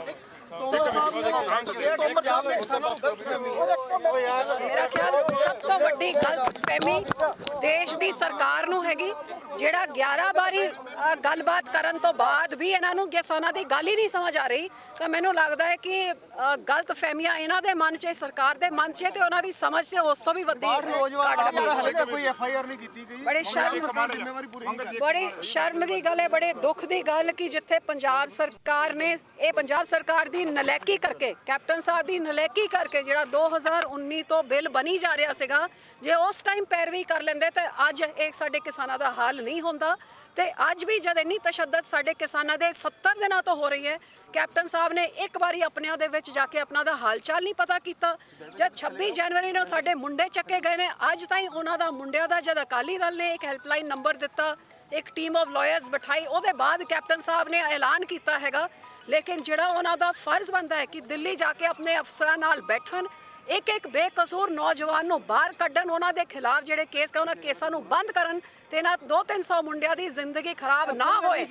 ਮੇਰਾ ਖਿਆਲ ਸਭ ਤੋਂ ਵੱਡੀ ਗਲਤਫਹਿਮੀ ਦੇਸ਼ ਦੀ ਸਰਕਾਰ ਨੂੰ ਹੈਗੀ, ਜਿਹੜਾ 11 ਵਾਰੀ ਗੱਲਬਾਤ ਕਰਨ ਤੋਂ ਬਾਅਦ ਵੀ ਇਹਨਾਂ ਨੂੰ ਕਿਸਾਨਾਂ ਦੀ ਗੱਲ ਹੀ ਨਹੀਂ ਸਮਝ ਆ ਰਹੀ। ਤਾਂ ਮੈਨੂੰ ਲੱਗਦਾ ਹੈ ਕਿ ਗਲਤਫਹਿਮੀਆਂ ਇਹਨਾਂ ਦੇ ਮਨ 'ਚ, ਸਰਕਾਰ ਦੇ ਮਨ 'ਚ ਤੇ ਉਹਨਾਂ ਦੀ ਸਮਝ 'ਚ ਉਸ ਤੋਂ ਵੀ ਵੱਡੀ ਕੋਈ FIR ਨਹੀਂ ਕੀਤੀ ਗਈ। ਬੜੀ ਸ਼ਰਮ ਦੀ ਗੱਲ ਹੈ, ਬੜੇ ਦੁੱਖ ਦੀ ਗੱਲ ਕਿ ਜਿੱਥੇ ਪੰਜਾਬ ਸਰਕਾਰ ਨੇ, ਇਹ ਪੰਜਾਬ ਸਰਕਾਰ ਦੀ ਨਲਾਇਕੀ ਕਰਕੇ, ਕੈਪਟਨ ਸਾਹਿਬ ਦੀ ਨਲਾਇਕੀ ਕਰਕੇ ਜਿਹੜਾ 2019 ਤੋਂ ਬਿੱਲ ਬਣੀ ਜਾ ਰਿਹਾ ਸੀਗਾ, ਜੇ ਉਸ ਟਾਈਮ ਪੈਰਵੀ ਕਰ ਲੈਂਦੇ ਤਾਂ ਅੱਜ ਇਹ ਸਾਡੇ ਕਿਸਾਨਾਂ ਦਾ ਹਾਲ ਨਹੀਂ ਹੁੰਦਾ। ਤੇ ਅੱਜ ਵੀ ਜਦ ਇੰਨੀ ਤਸ਼ੱਦਦ ਸਾਡੇ ਕਿਸਾਨਾਂ ਦੇ 70 ਦਿਨਾਂ ਤੋਂ ਹੋ ਰਹੀ ਹੈ, ਕੈਪਟਨ ਸਾਹਿਬ ਨੇ ਇੱਕ ਵਾਰੀ ਆਪਣਿਆਂ ਦੇ ਵਿੱਚ ਜਾ ਕੇ ਆਪਣਾ ਦਾ ਹਾਲ ਚਾਲ ਨਹੀਂ ਪਤਾ ਕੀਤਾ। ਜਦ 26 ਜਨਵਰੀ ਨੂੰ ਸਾਡੇ ਮੁੰਡੇ ਚੱਕੇ ਗਏ ਨੇ, ਅੱਜ ਤਾਈਂ ਉਹਨਾਂ ਦਾ ਮੁੰਡਿਆਂ ਦਾ, ਜਦ ਅਕਾਲੀ ਦਲ ਨੇ ਇੱਕ ਹੈਲਪਲਾਈਨ ਨੰਬਰ ਦਿੱਤਾ, ਇੱਕ ਟੀਮ ਆਫ ਲਾਇਰਸ ਬਿਠਾਈ, ਉਹਦੇ ਬਾਅਦ ਕੈਪਟਨ ਸਾਹਿਬ ਨੇ ਐਲਾਨ ਕੀਤਾ ਹੈਗਾ। ਲੇਕਿਨ ਜਿਹੜਾ ਉਹਨਾਂ ਦਾ ਫਰਜ਼ ਬਣਦਾ ਹੈ ਕਿ ਦਿੱਲੀ ਜਾ ਕੇ ਆਪਣੇ ਅਫਸਰਾਂ ਨਾਲ ਬੈਠਣ, ਇੱਕ ਬੇਕਸੂਰ ਨੌਜਵਾਨ ਨੂੰ ਬਾਹਰ ਕੱਢਣ, ਉਹਨਾਂ ਦੇ ਖਿਲਾਫ ਜਿਹੜੇ ਕੇਸ ਉਹਨਾਂ ਕੇਸਾਂ ਨੂੰ ਬੰਦ ਕਰਨ ਤੇ ਇਹਨਾਂ 200-300 ਮੁੰਡਿਆਂ ਦੀ ਜ਼ਿੰਦਗੀ ਖਰਾਬ ਨਾ ਹੋਏ।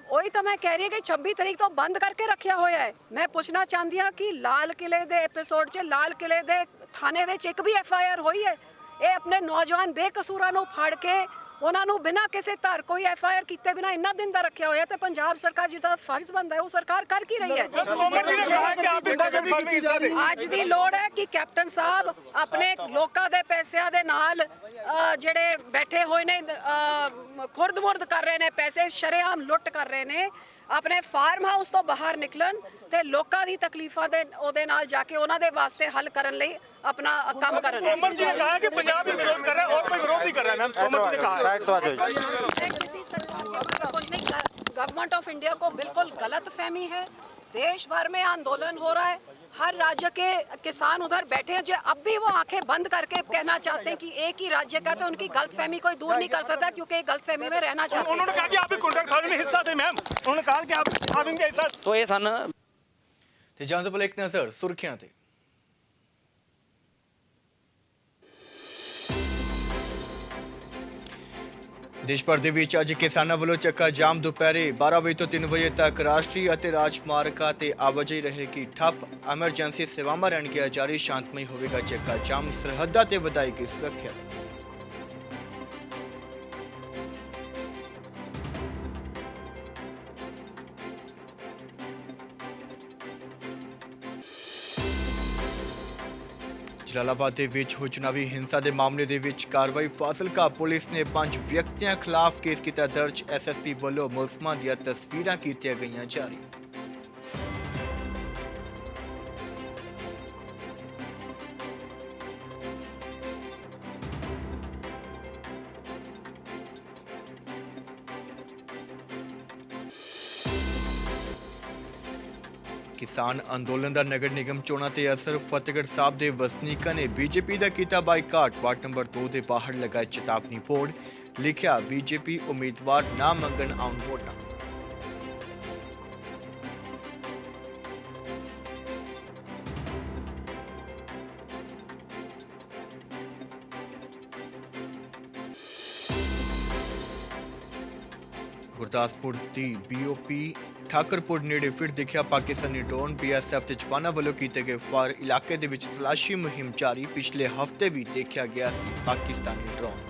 ਉਹੀ ਤਾਂ ਮੈਂ ਕਹਿ ਰਹੀ ਹਾਂ ਕਿ 26 ਤਰੀਕ ਤੋਂ ਬੰਦ ਕਰਕੇ ਰੱਖਿਆ ਹੋਇਆ ਹੈ। ਮੈਂ ਪੁੱਛਣਾ ਚਾਹੁੰਦੀ ਹਾਂ ਕਿ ਲਾਲ ਕਿਲੇ ਦੇ ਐਪੀਸੋਡ 'ਚ ਲਾਲ ਕਿਲੇ ਦੇ ਥਾਣੇ ਵਿੱਚ ਇੱਕ ਵੀ FIR ਹੋਈ ਹੈ? ਇਹ ਆਪਣੇ ਨੌਜਵਾਨ ਬੇਕਸੂਰਾਂ ਨੂੰ ਫੜ ਕੇ ਉਹਨਾਂ ਨੂੰ ਬਿਨਾਂ ਕਿਸੇ ਧਾਰ ਕੋਈ FIR ਕੀਤੇ ਬਿਨਾਂ ਇੰਨਾ ਦਿਨ ਦਾ ਰੱਖਿਆ ਹੋਇਆ, ਤੇ ਪੰਜਾਬ ਸਰਕਾਰ ਜਿਹਦਾ ਫਰਜ਼ ਬਣਦਾ ਹੈ ਉਹ ਸਰਕਾਰ ਕਰ ਕੀ ਰਹੀ ਹੈ? ਅੱਜ ਦੀ ਲੋੜ ਹੈ ਕਿ ਕੈਪਟਨ ਸਾਹਿਬ ਆਪਣੇ ਲੋਕਾਂ ਦੇ ਪੈਸਿਆਂ ਦੇ ਨਾਲ ਜਿਹੜੇ ਬੈਠੇ ਹੋਏ ਨੇ, ਖੁਰਦ-ਮੁਰਦ ਕਰ ਰਹੇ ਨੇ, ਪੈਸੇ ਸ਼ਰੇਆਮ ਲੁੱਟ ਕਰ ਰਹੇ ਨੇ, ਆਪਣੇ ਫਾਰਮ ਹਾਊਸ ਤੋਂ ਬਾਹਰ ਨਿਕਲਣ ਤੇ ਲੋਕਾਂ ਦੀ ਤਕਲੀਫਾਂ ਦੇ ਉਹਦੇ ਨਾਲ ਜਾ ਕੇ ਉਹਨਾਂ ਦੇ ਵਾਸਤੇ ਹੱਲ ਕਰਨ ਲਈ ਆਪਣਾ ਕੰਮ ਕਰਨ। तोमर जी ने कहा कि पंजाब ही विरोध कर रहा है और कोई विरोध नहीं कर रहा है। मैम तोमर जी ने कहा किसी सरकार के बारे में कुछ नहीं, गवर्नमेंट ऑफ इंडिया को बिल्कुल गलत फहमी है। देश भर में आंदोलन हो रहा है, हर राज्य के किसान उधर बैठे हैं, जो अब भी वो आंखें बंद करके कहना चाहते हैं कि एक ही राज्य का, तो उनकी गलतफहमी कोई दूर नहीं कर सकता क्योंकि गलतफहमी में रहना चाहते हैं। उन्होंने कहा कि आप भी कॉन्ट्रैक्ट फार्मिंग में हिस्सा थे। मैम उन्होंने कहा कि आप फार्मिंग के हिस्सा तो ये सन ਤੇ ਜਾਂ ਤੋਂ ਪਹਿਲਾਂ ਇੱਕ ਨਜ਼ਰ ਸੁਰਖੀਆਂ ਤੇ। ਦੇਸ਼ ਭਰ ਦੇ ਵਿੱਚ ਅੱਜ ਕਿਸਾਨਾਂ ਵੱਲੋਂ ਚੱਕਾ ਜਾਮ ਦੁਪਹਿਰੇ 12 ਵਜੇ ਤੋਂ 3 ਵਜੇ ਤੱਕ ਰਾਸ਼ਟਰੀ ਅਤੇ ਰਾਜਮਾਰਗਾਂ ਤੇ ਆਵਾਜਾਈ ਰਹੇਗੀ ਠੱਪ। ਐਮਰਜੈਂਸੀ ਸੇਵਾਵਾਂ ਰਹਿਣਗੀਆਂ ਜਾਰੀ, ਸ਼ਾਂਤਮਈ ਹੋਵੇਗਾ ਚੱਕਾ ਜਾਮ, ਸਰਹੱਦਾਂ ਤੇ ਵਧਾਏਗੀ ਸੁਰੱਖਿਆ। ਜਲਾਲਾਬਾਦ ਦੇ ਵਿੱਚ ਹੋਈ ਚੁਣਾਵੀ ਹਿੰਸਾ ਦੇ ਮਾਮਲੇ ਦੇ ਵਿੱਚ ਕਾਰਵਾਈ। ਫਾਜ਼ਿਲਕਾ ਪੁਲਿਸ ਨੇ 5 ਵਿਅਕਤੀਆਂ ਖਿਲਾਫ ਕੇਸ ਕੀਤਾ ਦਰਜ। SSP ਵੱਲੋਂ ਮੁਲਜ਼ਮਾਂ ਦੀਆਂ ਤਸਵੀਰਾਂ ਕੀਤੀਆਂ ਗਈਆਂ ਜਾਰੀ। ਕਿਸਾਨ ਅੰਦੋਲਨ ਦਾ ਨਗਰ ਨਿਗਮ ਚੋਣਾਂ ਤੇ ਅਸਰ। ਫਤਿਹਗੜ੍ਹ ਸਾਹਿਬ ਦੇ ਵਸਨੀਕਾਂ ਨੇ BJP ਦਾ ਕੀਤਾ ਬਾਈਕਾਟ। ਵਾਰਡ ਨੰਬਰ 2 ਦੇ ਬਾਹਰ ਲਗਾਏ ਚੇਤਾਵਨੀ ਬੋਰਡ, ਲਿਖਿਆ BJP ਉਮੀਦਵਾਰ ਨਾ ਮੰਗਣ ਆਉਣ ਵੋਟਾਂ। ਗੁਰਦਾਸਪੁਰ ਦੀ BOP ਠਾਕਰਪੁਰ ਨੇੜੇ ਫਿਰ ਦੇਖਿਆ ਪਾਕਿਸਤਾਨੀ ਡਰੋਨ। BSF ਦੇ ਜਵਾਨਾਂ ਵੱਲੋਂ ਕੀਤੇ ਗਏ ਫਾਇਰ। ਇਲਾਕੇ ਦੇ ਵਿੱਚ ਤਲਾਸ਼ੀ ਮੁਹਿੰਮ ਜਾਰੀ। ਪਿਛਲੇ ਹਫ਼ਤੇ ਵੀ ਦੇਖਿਆ ਗਿਆ ਸੀ ਪਾਕਿਸਤਾਨੀ ਡਰੋਨ।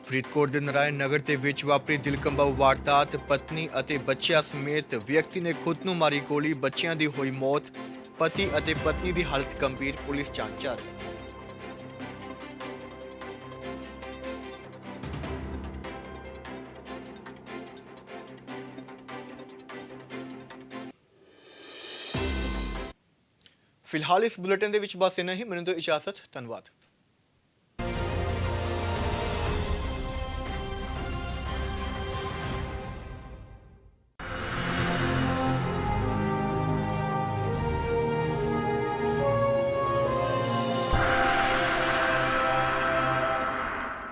ਫਰੀਦਕੋਟ ਦੇ ਨਾਰਾਇਣ ਨਗਰ ਦੇ ਵਿੱਚ ਵਾਪਰੀ ਦਿਲਕੰਬਾਊ ਵਾਰਦਾਤ। ਪਤਨੀ ਅਤੇ ਬੱਚਿਆਂ ਸਮੇਤ ਵਿਅਕਤੀ ਨੇ ਖੁਦ ਨੂੰ ਮਾਰੀ ਗੋਲੀ। ਬੱਚਿਆਂ ਦੀ ਹੋਈ ਮੌਤ। ਪਤੀ ਅਤੇ ਪਤਨੀ ਦੀ ਹਾਲਤ ਗੰਭੀਰ। ਪੁਲਿਸ ਜਾਂਚ ਜਾਰੀ। ਫਿਲਹਾਲ ਇਸ ਬੁਲੇਟਿਨ ਦੇ ਵਿੱਚ ਬਸ ਇੰਨਾ ਹੀ। ਮੈਨੂੰ ਦਿਓ ਇਜਾਜ਼ਤ। ਧੰਨਵਾਦ।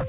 ਹੈ।